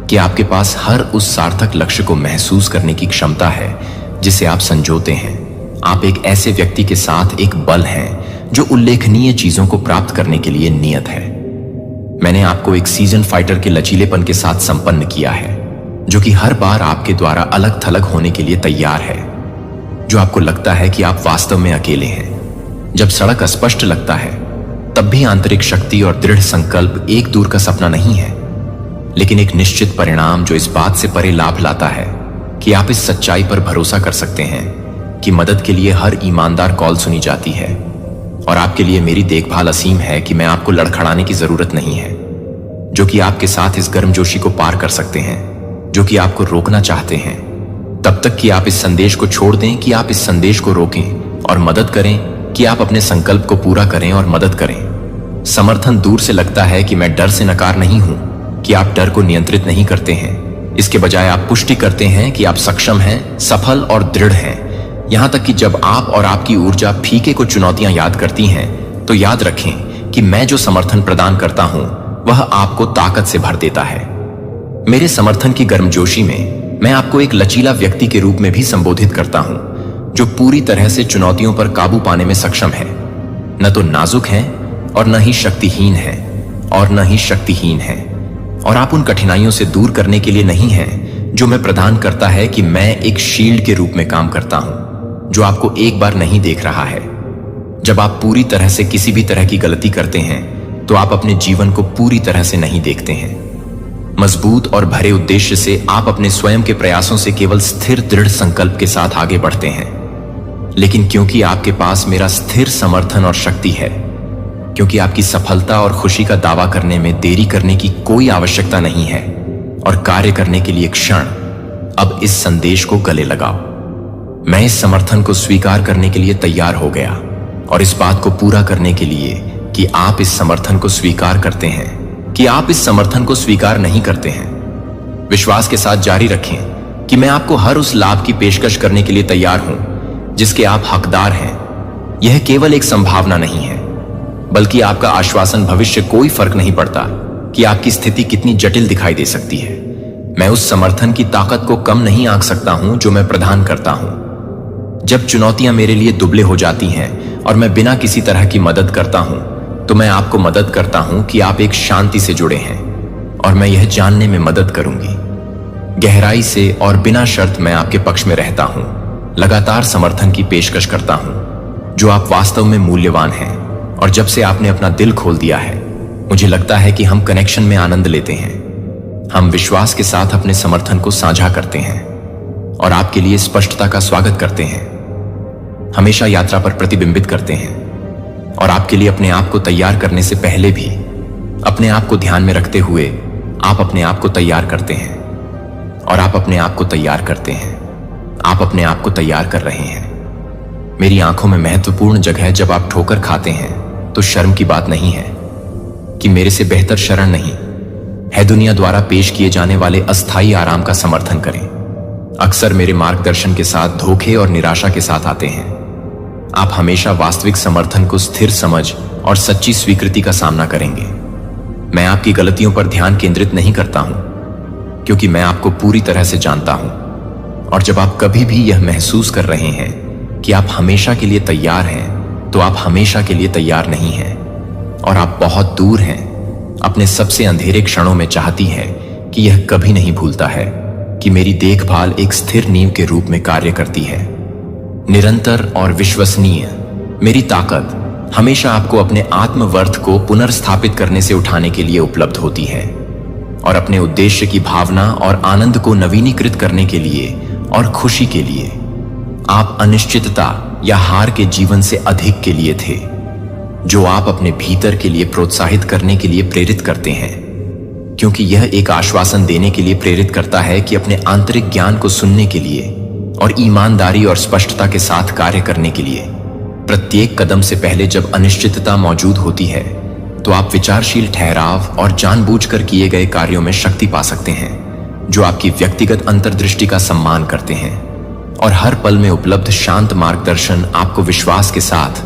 कि आपके पास हर उस सार्थक लक्ष्य को महसूस करने की क्षमता है जिसे आप संजोते हैं। आप एक ऐसे व्यक्ति के साथ एक बल हैं जो उल्लेखनीय चीजों को प्राप्त करने के लिए नियत है। मैंने आपको एक सीजन फाइटर के लचीलेपन के साथ संपन्न किया है, जो कि हर बार आपके द्वारा अलग थलग होने के लिए तैयार है, जो आपको लगता है कि आप वास्तव में अकेले हैं। जब सड़क अस्पष्ट लगता है तब भी आंतरिक शक्ति और दृढ़ संकल्प एक दूर का सपना नहीं है, लेकिन एक निश्चित परिणाम जो इस बात से परे लाभ लाता है कि आप इस सच्चाई पर भरोसा कर सकते हैं कि मदद के लिए हर ईमानदार कॉल सुनी जाती है और आपके लिए मेरी देखभाल असीम है, कि मैं आपको लड़खड़ाने की जरूरत नहीं है, जो कि आपके साथ इस गर्मजोशी को पार कर सकते हैं जो कि आपको रोकना चाहते हैं, तब तक कि आप इस संदेश को छोड़ दें कि आप इस संदेश को रोकें, और मदद करें कि आप अपने संकल्प को पूरा करें और मदद करें। समर्थन दूर से लगता है कि मैं डर से नकार नहीं हूं, कि आप डर को नियंत्रित नहीं करते हैं। इसके बजाय आप पुष्टि करते हैं कि आप सक्षम हैं, सफल और दृढ़ हैं। यहां तक कि जब आप और आपकी ऊर्जा फीके को चुनौतियां याद करती हैं तो याद रखें कि मैं जो समर्थन प्रदान करता हूं वह आपको ताकत से भर देता है। मेरे समर्थन की गर्मजोशी में मैं आपको एक लचीला व्यक्ति के रूप में भी संबोधित करता हूं, जो पूरी तरह से चुनौतियों पर काबू पाने में सक्षम है। न तो नाजुक हैं और न ही शक्तिहीन हैं और न ही शक्तिहीन हैं। और आप उन कठिनाइयों से दूर करने के लिए नहीं हैं जो मैं प्रदान करता है कि मैं एक शील्ड के रूप में काम करता हूं जो आपको एक बार नहीं देख रहा है। जब आप पूरी तरह से किसी भी तरह की गलती करते हैं तो आप अपने जीवन को पूरी तरह से नहीं देखते हैं। मजबूत और भरे उद्देश्य से आप अपने स्वयं के प्रयासों से केवल स्थिर, दृढ़ संकल्प के साथ आगे बढ़ते हैं। लेकिन क्योंकि आपके पास मेरा स्थिर समर्थन और शक्ति है, क्योंकि आपकी सफलता और खुशी का दावा करने में देरी करने की कोई आवश्यकता नहीं है और कार्य करने के लिए क्षण, अब इस संदेश को गले लगाओ। मैं इस समर्थन को स्वीकार करने के लिए तैयार हो गया और इस बात को पूरा करने के लिए कि आप इस समर्थन को स्वीकार करते हैं, कि आप इस समर्थन को स्वीकार नहीं करते हैं। विश्वास के साथ जारी रखें कि मैं आपको हर उस लाभ की पेशकश करने के लिए तैयार हूं जिसके आप हकदार हैं। यह केवल एक संभावना नहीं है, बल्कि आपका आश्वासन। भविष्य कोई फर्क नहीं पड़ता कि आपकी स्थिति कितनी जटिल दिखाई दे सकती है। मैं उस समर्थन की ताकत को कम नहीं आंक सकता हूं जो मैं प्रदान करता हूं। जब चुनौतियां मेरे लिए दुबले हो जाती हैं और मैं बिना किसी तरह की मदद करता हूं, तो मैं आपको मदद करता हूं कि आप एक शांति से जुड़े हैं और मैं यह जानने में मदद करूंगी। गहराई से और बिना शर्त मैं आपके पक्ष में रहता हूं, लगातार समर्थन की पेशकश करता हूं जो आप वास्तव में मूल्यवान हैं। और जब से आपने अपना दिल खोल दिया है, मुझे लगता है कि हम कनेक्शन में आनंद लेते हैं। हम विश्वास के साथ अपने समर्थन को साझा करते हैं और आपके लिए स्पष्टता का स्वागत करते हैं, हमेशा यात्रा पर प्रतिबिंबित करते हैं और आपके लिए अपने आप को तैयार करने से पहले भी अपने आप को ध्यान में रखते हुए आप अपने आप को तैयार करते हैं और आप अपने आप को तैयार करते हैं। आप अपने आप को तैयार कर रहे हैं। मेरी आंखों में महत्वपूर्ण जगह जब आप ठोकर खाते हैं तो शर्म की बात नहीं है कि मेरे से बेहतर शरण नहीं है दुनिया द्वारा पेश किए जाने वाले अस्थायी आराम का समर्थन करें। अक्सर मेरे मार्गदर्शन के साथ धोखे और निराशा के साथ आते हैं। आप हमेशा वास्तविक समर्थन को स्थिर समझ और सच्ची स्वीकृति का सामना करेंगे। मैं आपकी गलतियों पर ध्यान केंद्रित नहीं करता हूं क्योंकि मैं आपको पूरी तरह से जानता हूं। और जब आप कभी भी यह महसूस कर रहे हैं कि आप हमेशा के लिए तैयार हैं, तो आप हमेशा के लिए तैयार नहीं हैं और आप बहुत दूर हैं। अपने सबसे अंधेरे क्षणों में चाहती है कि यह कभी नहीं भूलता है कि मेरी देखभाल एक स्थिर नींव के रूप में कार्य करती है, निरंतर और विश्वसनीय। मेरी ताकत हमेशा आपको अपने आत्मवर्थ को पुनर्स्थापित करने से उठाने के लिए उपलब्ध होती है और अपने उद्देश्य की भावना और आनंद को नवीनीकृत करने के लिए और खुशी के लिए। आप अनिश्चितता या हार के जीवन से अधिक के लिए थे, जो आप अपने भीतर के लिए प्रोत्साहित करने के लिए प्रेरित करते हैं, क्योंकि यह एक आश्वासन देने के लिए प्रेरित करता है कि अपने आंतरिक ज्ञान को सुनने के लिए और ईमानदारी और स्पष्टता के साथ कार्य करने के लिए। प्रत्येक कदम से पहले जब अनिश्चितता मौजूद होती है तो आप विचारशील ठहराव और जानबूझकर किए गए कार्यों में शक्ति पा सकते हैं, जो आपकी व्यक्तिगत अंतर्दृष्टि का सम्मान करते हैं। और हर पल में उपलब्ध शांत मार्गदर्शन आपको विश्वास के साथ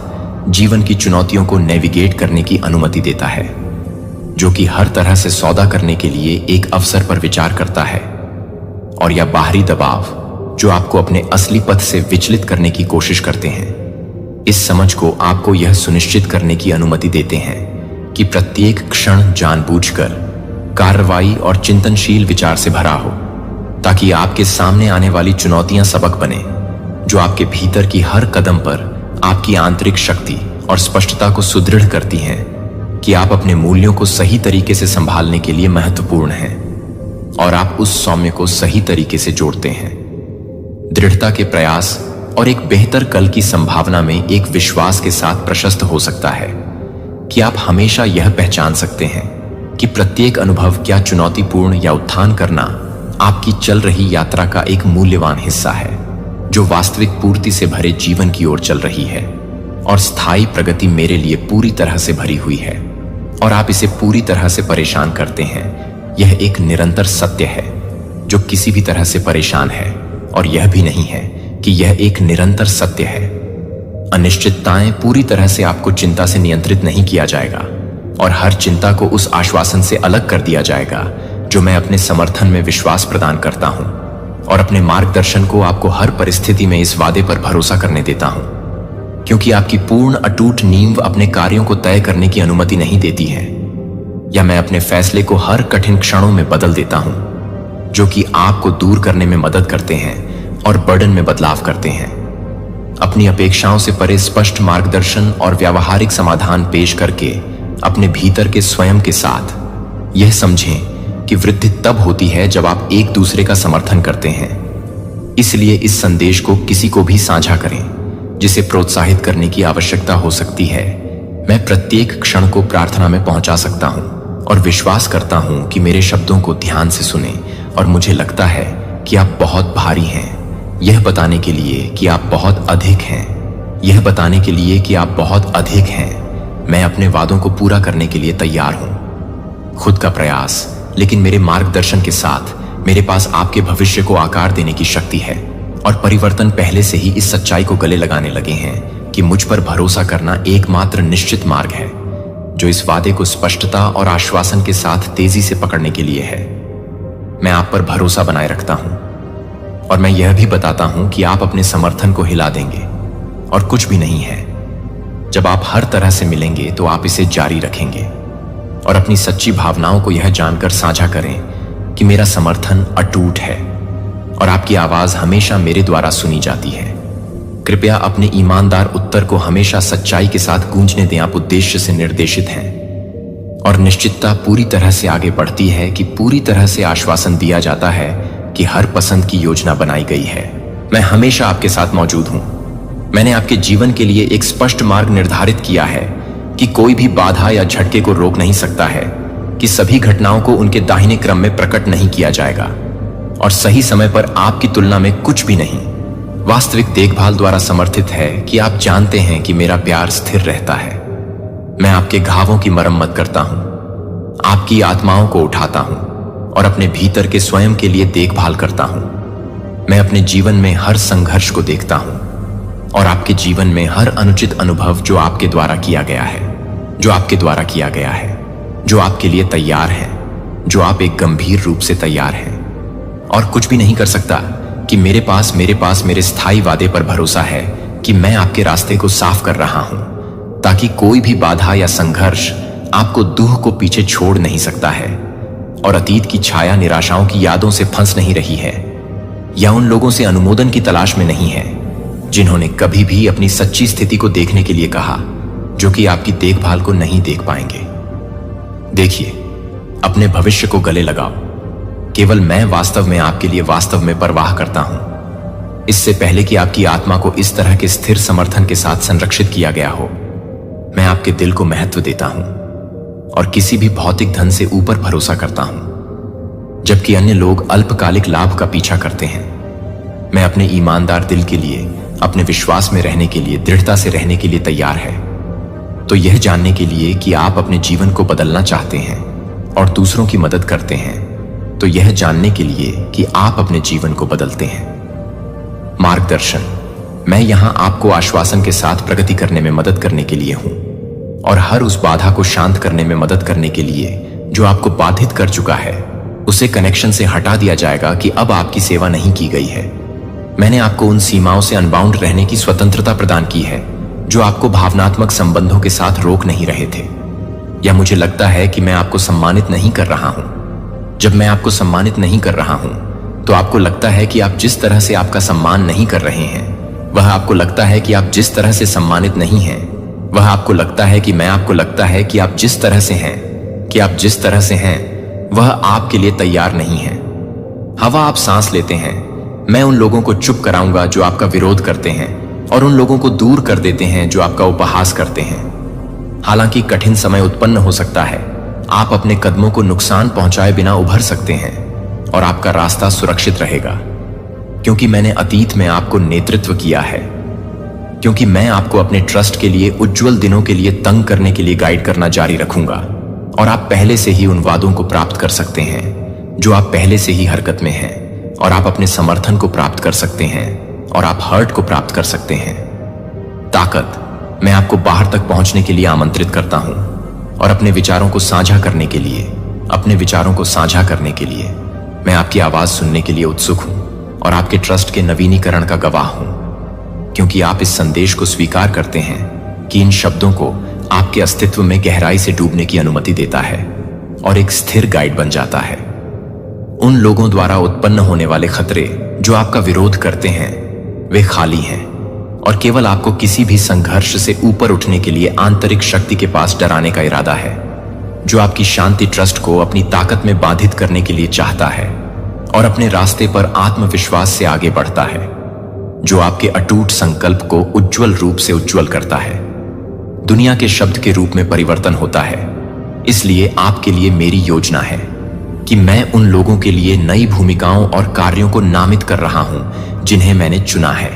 जीवन की चुनौतियों को नेविगेट करने की अनुमति देता है, जो कि हर तरह से सौदा करने के लिए एक अवसर पर विचार करता है। और यह बाहरी दबाव जो आपको अपने असली पथ से विचलित करने की कोशिश करते हैं, इस समझ को आपको यह सुनिश्चित करने की अनुमति देते हैं कि प्रत्येक क्षण जानबूझकर कार्रवाई और चिंतनशील विचार से भरा हो, ताकि आपके सामने आने वाली चुनौतियां सबक बने, जो आपके भीतर की हर कदम पर आपकी आंतरिक शक्ति और स्पष्टता को सुदृढ़ करती हैं कि आप अपने मूल्यों को सही तरीके से संभालने के लिए महत्वपूर्ण हैं और आप उस सौम्य को सही तरीके से जोड़ते हैं। दृढ़ता के प्रयास और एक बेहतर कल की संभावना में एक विश्वास के साथ प्रशस्त हो सकता है कि आप हमेशा यह पहचान सकते हैं कि प्रत्येक अनुभव क्या चुनौतीपूर्ण या उत्थान करना आपकी चल रही यात्रा का एक मूल्यवान हिस्सा है, जो वास्तविक पूर्ति से भरे जीवन की ओर चल रही है। और स्थायी प्रगति मेरे लिए पूरी तरह से भरी हुई है और आप इसे पूरी तरह से परेशान करते हैं। यह एक निरंतर सत्य है जो किसी भी तरह से परेशान है, और यह भी नहीं है कि यह एक निरंतर सत्य है। अनिश्चितताएं पूरी तरह से आपको चिंता से नियंत्रित नहीं किया जाएगा और हर चिंता को उस आश्वासन से अलग कर दिया जाएगा जो मैं अपने समर्थन में विश्वास प्रदान करता हूं, और अपने मार्गदर्शन को आपको हर परिस्थिति में इस वादे पर भरोसा करने देता हूं, क्योंकि आपकी पूर्ण अटूट नींव अपने कार्यों को तय करने की अनुमति नहीं देती है, या मैं अपने फैसले को हर कठिन क्षणों में बदल देता हूं, जो कि आपको दूर करने में मदद करते हैं और बर्डन में बदलाव करते हैं। अपनी अपेक्षाओं से परे स्पष्ट मार्गदर्शन और व्यावहारिक समाधान पेश करके अपने भीतर के स्वयं के साथ यह समझें कि वृद्धि तब होती है जब आप एक दूसरे का समर्थन करते हैं। इसलिए इस संदेश को किसी को भी साझा करें जिसे प्रोत्साहित करने की आवश्यकता हो सकती है। मैं प्रत्येक क्षण को प्रार्थना में पहुंचा सकता हूं और विश्वास करता हूं कि मेरे शब्दों को ध्यान से सुने, और मुझे लगता है कि आप बहुत भारी हैं, यह बताने के लिए कि आप बहुत अधिक हैं, यह बताने के लिए कि आप बहुत अधिक हैं। मैं अपने वादों को पूरा करने के लिए तैयार हूं। खुद का प्रयास, लेकिन मेरे मार्गदर्शन के साथ मेरे पास आपके भविष्य को आकार देने की शक्ति है, और परिवर्तन पहले से ही इस सच्चाई को गले लगाने लगे हैं कि मुझ पर भरोसा करना एकमात्र निश्चित मार्ग है, जो इस वादे को स्पष्टता और आश्वासन के साथ तेजी से पकड़ने के लिए है। मैं आप पर भरोसा बनाए रखता हूं, और मैं यह भी बताता हूं कि आप अपने समर्थन को हिला देंगे और कुछ भी नहीं है। जब आप हर तरह से मिलेंगे तो आप इसे जारी रखेंगे और अपनी सच्ची भावनाओं को यह जानकर साझा करें कि मेरा समर्थन अटूट है और आपकी आवाज हमेशा मेरे द्वारा सुनी जाती है। कृपया अपने ईमानदार उत्तर को हमेशा सच्चाई के साथ गूंजने दें। आप उद्देश्य से निर्देशित हैं और निश्चितता पूरी तरह से आगे बढ़ती है कि पूरी तरह से आश्वासन दिया जाता है कि हर पसंद की योजना बनाई गई है। मैं हमेशा आपके साथ मौजूद हूं। मैंने आपके जीवन के लिए एक स्पष्ट मार्ग निर्धारित किया है कि कोई भी बाधा या झटके को रोक नहीं सकता है। कि सभी घटनाओं को उनके दाहिने क्रम में प्रकट नहीं किया जाएगा और सही समय पर आपकी तुलना में कुछ भी नहीं। वास्तविक देखभाल द्वारा समर्थित है कि आप जानते हैं कि मेरा प्यार स्थिर रहता है। मैं आपके घावों की मरम्मत करता हूं, आपकी आत्माओं को उठाता हूं और अपने भीतर के स्वयं के लिए देखभाल करता हूं। मैं अपने जीवन में हर संघर्ष को देखता हूं और आपके जीवन में हर अनुचित अनुभव जो आपके द्वारा किया गया है, जो आपके लिए तैयार है, जो आप एक गंभीर रूप से तैयार हैं और कुछ भी नहीं कर सकता कि मेरे पास मेरे स्थायी वादे पर भरोसा है कि मैं आपके रास्ते को साफ कर रहा हूं ताकि कोई भी बाधा या संघर्ष आपको दूह को पीछे छोड़ नहीं सकता है और अतीत की छाया निराशाओं की यादों से फंस नहीं रही है या उन लोगों से अनुमोदन की तलाश में नहीं है जिन्होंने कभी भी अपनी सच्ची स्थिति को देखने के लिए कहा, जो कि आपकी देखभाल को नहीं देख पाएंगे। देखिए, अपने भविष्य को गले लगाओ। केवल मैं वास्तव में आपके लिए वास्तव में परवाह करता हूं। इससे पहले कि आपकी आत्मा को इस तरह के स्थिर समर्थन के साथ संरक्षित किया गया हो, मैं आपके दिल को महत्व देता हूं और किसी भी भौतिक धन से ऊपर भरोसा करता हूं, जबकि अन्य लोग अल्पकालिक लाभ का पीछा करते हैं। मैं अपने ईमानदार दिल के लिए, अपने विश्वास में रहने के लिए, दृढ़ता से रहने के लिए तैयार है। तो यह जानने के लिए कि आप अपने जीवन को बदलना चाहते हैं और दूसरों की मदद करते हैं, तो यह जानने के लिए कि आप अपने जीवन को बदलते हैं। मार्गदर्शन, मैं यहां आपको आश्वासन के साथ प्रगति करने में मदद करने के लिए हूं और हर उस बाधा को शांत करने में मदद करने के लिए जो आपको बाधित कर चुका है, उसे कनेक्शन से हटा दिया जाएगा कि अब आपकी सेवा नहीं की गई है। मैंने आपको उन सीमाओं से अनबाउंड रहने की स्वतंत्रता प्रदान की है जो आपको भावनात्मक संबंधों के साथ रोक नहीं रहे थे। या मुझे लगता है कि मैं आपको सम्मानित नहीं कर रहा हूं। जब मैं आपको सम्मानित नहीं कर रहा हूं, तो आपको लगता है कि आप जिस तरह से आपका सम्मान नहीं कर रहे हैं, वह आपको लगता है कि आप जिस तरह से सम्मानित नहीं हैं, वह आपको लगता है कि मैं आपको लगता है कि आप जिस तरह से हैं, वह आपके लिए तैयार नहीं है। हवा आप सांस लेते हैं। मैं उन लोगों को चुप कराऊंगा जो आपका विरोध करते हैं और उन लोगों को दूर कर देते हैं जो आपका उपहास करते हैं। हालांकि कठिन समय उत्पन्न हो सकता है, आप अपने कदमों को नुकसान पहुंचाए बिना उभर सकते हैं और आपका रास्ता सुरक्षित रहेगा, क्योंकि मैंने अतीत में आपको नेतृत्व किया है, क्योंकि मैं आपको अपने ट्रस्ट के लिए उज्जवल दिनों के लिए तंग करने के लिए गाइड करना जारी रखूंगा और आप पहले से ही उन वादों को प्राप्त कर सकते हैं जो आप पहले से ही हरकत में हैं, और आप अपने समर्थन को प्राप्त कर सकते हैं और आप हर्ट को प्राप्त कर सकते हैं। ताकत, मैं आपको बाहर तक पहुंचने के लिए आमंत्रित करता हूं और अपने विचारों को साझा करने के लिए मैं आपकी आवाज सुनने के लिए उत्सुक हूं और आपके ट्रस्ट के नवीनीकरण का गवाह हूं, क्योंकि आप इस संदेश को स्वीकार करते हैं कि इन शब्दों को आपके अस्तित्व में गहराई से डूबने की अनुमति देता है और एक स्थिर गाइड बन जाता है। उन लोगों द्वारा उत्पन्न होने वाले खतरे जो आपका विरोध करते हैं, वे खाली हैं और केवल आपको किसी भी संघर्ष से ऊपर उठने के लिए आंतरिक शक्ति के पास डराने का इरादा है, जो आपकी शांति ट्रस्ट को अपनी ताकत में बाधित करने के लिए चाहता है और अपने रास्ते पर आत्मविश्वास से आगे बढ़ता है, जो आपके अटूट संकल्प को उज्जवल रूप से उज्जवल करता है। दुनिया के शब्द के रूप में परिवर्तन होता है। इसलिए आपके लिए मेरी योजना है कि मैं उन लोगों के लिए नई भूमिकाओं और कार्यों को नामित कर रहा हूं जिन्हें मैंने चुना है,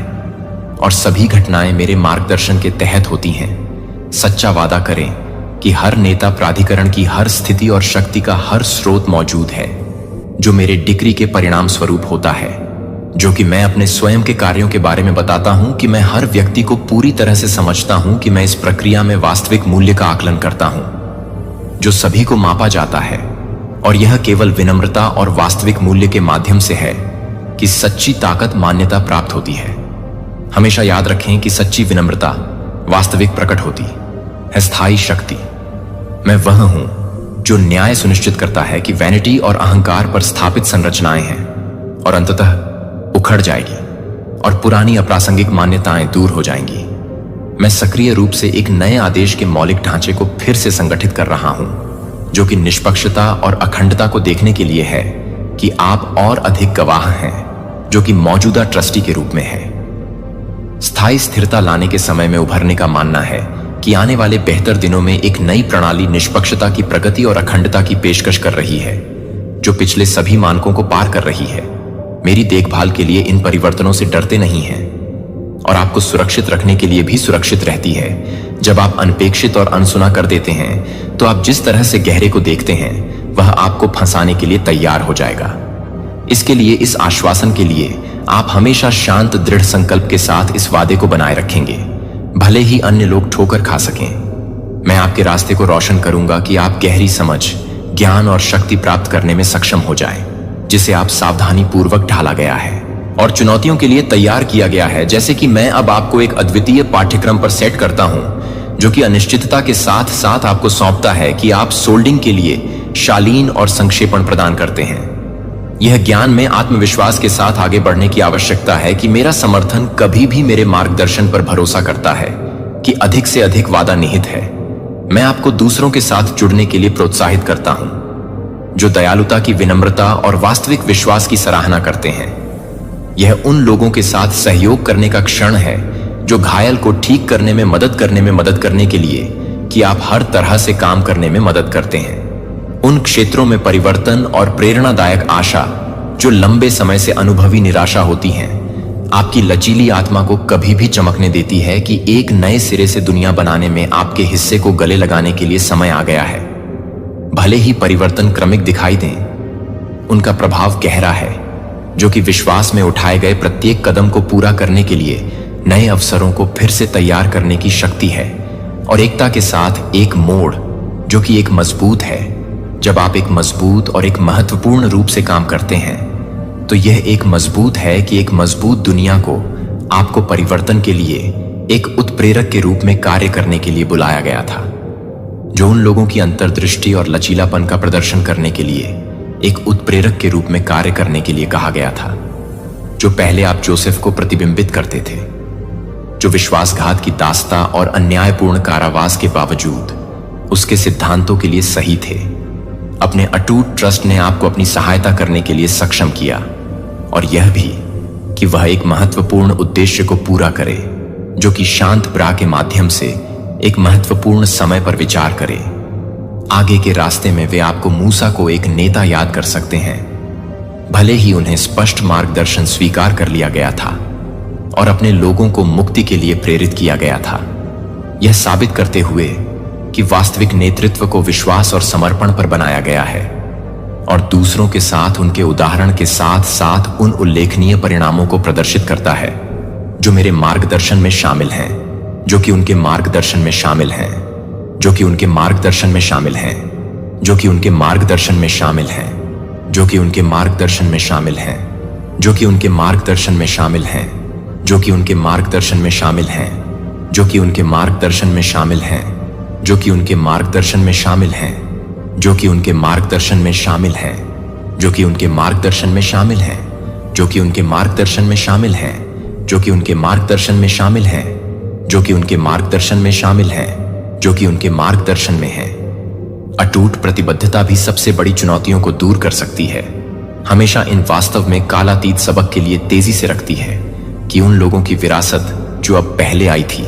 और सभी घटनाएं मेरे मार्गदर्शन के तहत होती हैं। सच्चा वादा करें कि हर नेता प्राधिकरण की हर स्थिति और शक्ति का हर स्रोत मौजूद है, जो मेरे डिक्री के परिणाम स्वरूप होता है, जो कि मैं अपने स्वयं के कार्यों के बारे में बताता हूं कि मैं हर व्यक्ति को पूरी तरह से समझता हूं कि मैं इस प्रक्रिया में वास्तविक मूल्य का आकलन करता हूं, जो सभी को मापा जाता है, और यह केवल विनम्रता और वास्तविक मूल्य के माध्यम से है कि सच्ची ताकत मान्यता प्राप्त होती है। हमेशा याद रखें कि सच्ची विनम्रता वास्तविक प्रकट होती है स्थायी शक्ति। मैं वह हूं जो न्याय सुनिश्चित करता है कि वैनिटी और अहंकार पर स्थापित संरचनाएं हैं और अंततः उखड़ जाएगी और पुरानी अप्रासंगिक मान्यताएं दूर हो जाएंगी। मैं सक्रिय रूप से एक नए आदेश के मौलिक ढांचे को फिर से संगठित कर रहा हूं, जो कि निष्पक्षता और अखंडता को देखने के लिए है कि आप और अधिक गवाह हैं, जो कि मौजूदा ट्रस्टी के रूप में है। स्थायी स्थिरता लाने के समय में उभरने का मानना है कि आने वाले बेहतर दिनों में एक नई प्रणाली निष्पक्षता की प्रगति और अखंडता की पेशकश कर रही है, जो पिछले सभी मानकों को पार कर रही है। मेरी देखभाल के लिए इन परिवर्तनों से डरते नहीं हैं और आपको सुरक्षित रखने के लिए भी सुरक्षित रहती है। जब आप अनपेक्षित और अनसुना कर देते हैं तो आप जिस तरह से गहरे को देखते हैं वह आपको फंसाने के लिए तैयार हो जाएगा। इसके लिए, इस आश्वासन के लिए आप हमेशा शांत दृढ़ संकल्प के साथ इस वादे को बनाए रखेंगे, भले ही अन्य लोग ठोकर खा सकें। मैं आपके रास्ते को रोशन करूंगा कि आप गहरी समझ, ज्ञान और शक्ति प्राप्त करने में सक्षम हो जाएं, जिसे आप सावधानी पूर्वक ढाला गया है और चुनौतियों के लिए तैयार किया गया है। जैसे कि मैं अब आपको एक अद्वितीय पाठ्यक्रम पर सेट करता हूं, जो कि अनिश्चितता के साथ साथ आपको सौंपता है कि आप सोल्डिंग के लिए शालीन और संक्षेपण प्रदान करते हैं। यह ज्ञान में आत्मविश्वास के साथ आगे बढ़ने की आवश्यकता है कि मेरा समर्थन कभी भी मेरे मार्गदर्शन पर भरोसा करता है कि अधिक से अधिक वादा निहित है। मैं आपको दूसरों के साथ जुड़ने के लिए प्रोत्साहित करता हूं, जो दयालुता की, विनम्रता और वास्तविक विश्वास की सराहना करते हैं। यह उन लोगों के साथ सहयोग करने का क्षण है जो घायल को ठीक करने में मदद करने के लिए कि आप हर तरह से काम करने में मदद करते हैं। उन क्षेत्रों में परिवर्तन और प्रेरणादायक आशा जो लंबे समय से अनुभवी निराशा होती हैं, आपकी लचीली आत्मा को कभी भी चमकने देती है कि एक नए सिरे से दुनिया बनाने में आपके हिस्से को गले लगाने के लिए समय आ गया है। भले ही परिवर्तन क्रमिक दिखाई दें, उनका प्रभाव गहरा है, जो कि विश्वास में उठाए गए प्रत्येक कदम को पूरा करने के लिए नए अवसरों को फिर से तैयार करने की शक्ति है। और एकता के साथ एक मोड़ जो कि एक मजबूत है। जब आप एक मजबूत और एक महत्वपूर्ण रूप से काम करते हैं तो यह एक मजबूत है कि एक मजबूत दुनिया को आपको परिवर्तन के लिए एक उत्प्रेरक के रूप में कार्य करने के लिए बुलाया गया था, जो उन लोगों की अंतर्दृष्टि और लचीलापन का प्रदर्शन करने के लिए एक उत्प्रेरक के रूप में कार्य करने के लिए कहा गया था। जो पहले आप जोसेफ को प्रतिबिंबित करते थे, जो विश्वासघात की दास्ता और अन्यायपूर्ण कारावास के बावजूद उसके सिद्धांतों के लिए सही थे। अपने अटूट ट्रस्ट ने आपको अपनी सहायता करने के लिए सक्षम किया, और यह भी कि वह एक महत्वपूर्ण उद्देश्य को पूरा करे, जो कि शांत ब्रा के माध्यम से एक महत्वपूर्ण समय पर विचार करे। आगे के रास्ते में वे आपको मूसा को एक नेता याद कर सकते हैं, भले ही उन्हें स्पष्ट मार्गदर्शन स्वीकार कर लिया गया था और अपने लोगों को मुक्ति के लिए प्रेरित किया गया था, यह साबित करते हुए कि वास्तविक नेतृत्व को विश्वास और समर्पण पर बनाया गया है और दूसरों के साथ उनके उदाहरण के साथ साथ उन उल्लेखनीय परिणामों को प्रदर्शित करता है जो मेरे मार्गदर्शन में शामिल हैं, जो कि उनके मार्गदर्शन में शामिल हैं, जो कि उनके मार्गदर्शन में शामिल हैं, जो कि उनके मार्गदर्शन में शामिल हैं, जो कि उनके मार्गदर्शन में शामिल हैं, जो कि उनके मार्गदर्शन में शामिल हैं, जो कि उनके मार्गदर्शन में शामिल हैं, जो कि उनके मार्गदर्शन में शामिल हैं, जो कि उनके मार्गदर्शन में शामिल हैं, जो कि उनके मार्गदर्शन में शामिल हैं, जो कि उनके मार्गदर्शन में शामिल हैं, जो कि उनके मार्गदर्शन में शामिल हैं, जो कि उनके मार्गदर्शन में शामिल हैं, जो कि उनके मार्गदर्शन में शामिल हैं, जो कि उनके मार्गदर्शन में हैं। अटूट प्रतिबद्धता भी सबसे बड़ी चुनौतियों को दूर कर सकती है। हमेशा इन वास्तव में कालातीत सबक के लिए तेजी से रखती है कि उन लोगों की विरासत जो अब पहले आई थी,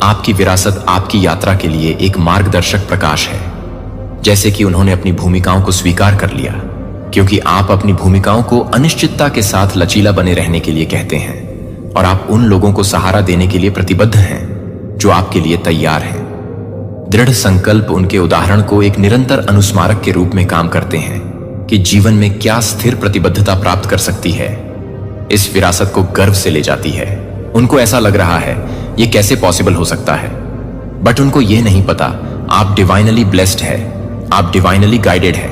आपकी विरासत आपकी यात्रा के लिए एक मार्गदर्शक प्रकाश है। जैसे कि उन्होंने अपनी भूमिकाओं को स्वीकार कर लिया, क्योंकि आप अपनी भूमिकाओं को अनिश्चितता के साथ लचीला बने रहने के लिए कहते हैं, और आप उन लोगों को सहारा देने के लिए प्रतिबद्ध हैं जो आपके लिए तैयार हैं। दृढ़ संकल्प उनके उदाहरण को एक निरंतर अनुस्मारक के रूप में काम करते हैं कि जीवन में क्या स्थिर प्रतिबद्धता प्राप्त कर सकती है। इस विरासत को गर्व से ले जाती है। उनको ऐसा लग रहा है ये कैसे पॉसिबल हो सकता है, बट उनको ये नहीं पता आप डिवाइनली ब्लेस्ड है, आप डिवाइनली गाइडेड है।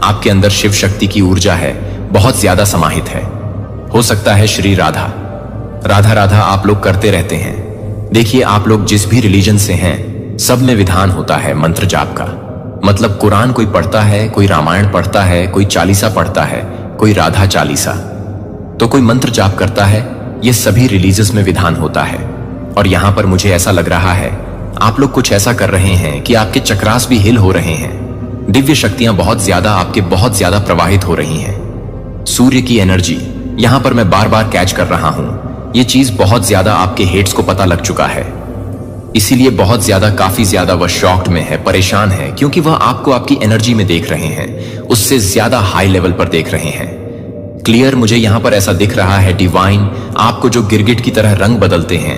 आपके अंदर शिव शक्ति की ऊर्जा है, बहुत ज्यादा समाहित है। हो सकता है श्री राधा राधा राधा आप लोग करते रहते हैं। देखिए, आप लोग जिस भी रिलीजन से हैं, सब में विधान होता है मंत्र जाप का। मतलब कुरान कोई पढ़ता है, कोई रामायण पढ़ता है, कोई चालीसा पढ़ता है, कोई राधा चालीसा, तो कोई मंत्र जाप करता है। ये सभी रिलीजियस में विधान होता है। और यहां पर मुझे ऐसा लग रहा है आप लोग कुछ ऐसा कर रहे हैं कि आपके चक्रास भी हिल हो रहे हैं। दिव्य शक्तियां बहुत ज्यादा प्रवाहित हो रही हैं। सूर्य की एनर्जी यहां पर मैं बार बार कैच कर रहा हूं। ये चीज बहुत ज्यादा आपके हेड्स को पता लग चुका है। इसीलिए बहुत ज्यादा, काफी ज्यादा वह शॉक्ड में है, परेशान है, क्योंकि वह आपको आपकी एनर्जी में देख रहे हैं, उससे ज्यादा हाई लेवल पर देख रहे हैं। क्लियर, मुझे यहां पर ऐसा दिख रहा है डिवाइन आपको जो गिरगिट की तरह रंग बदलते हैं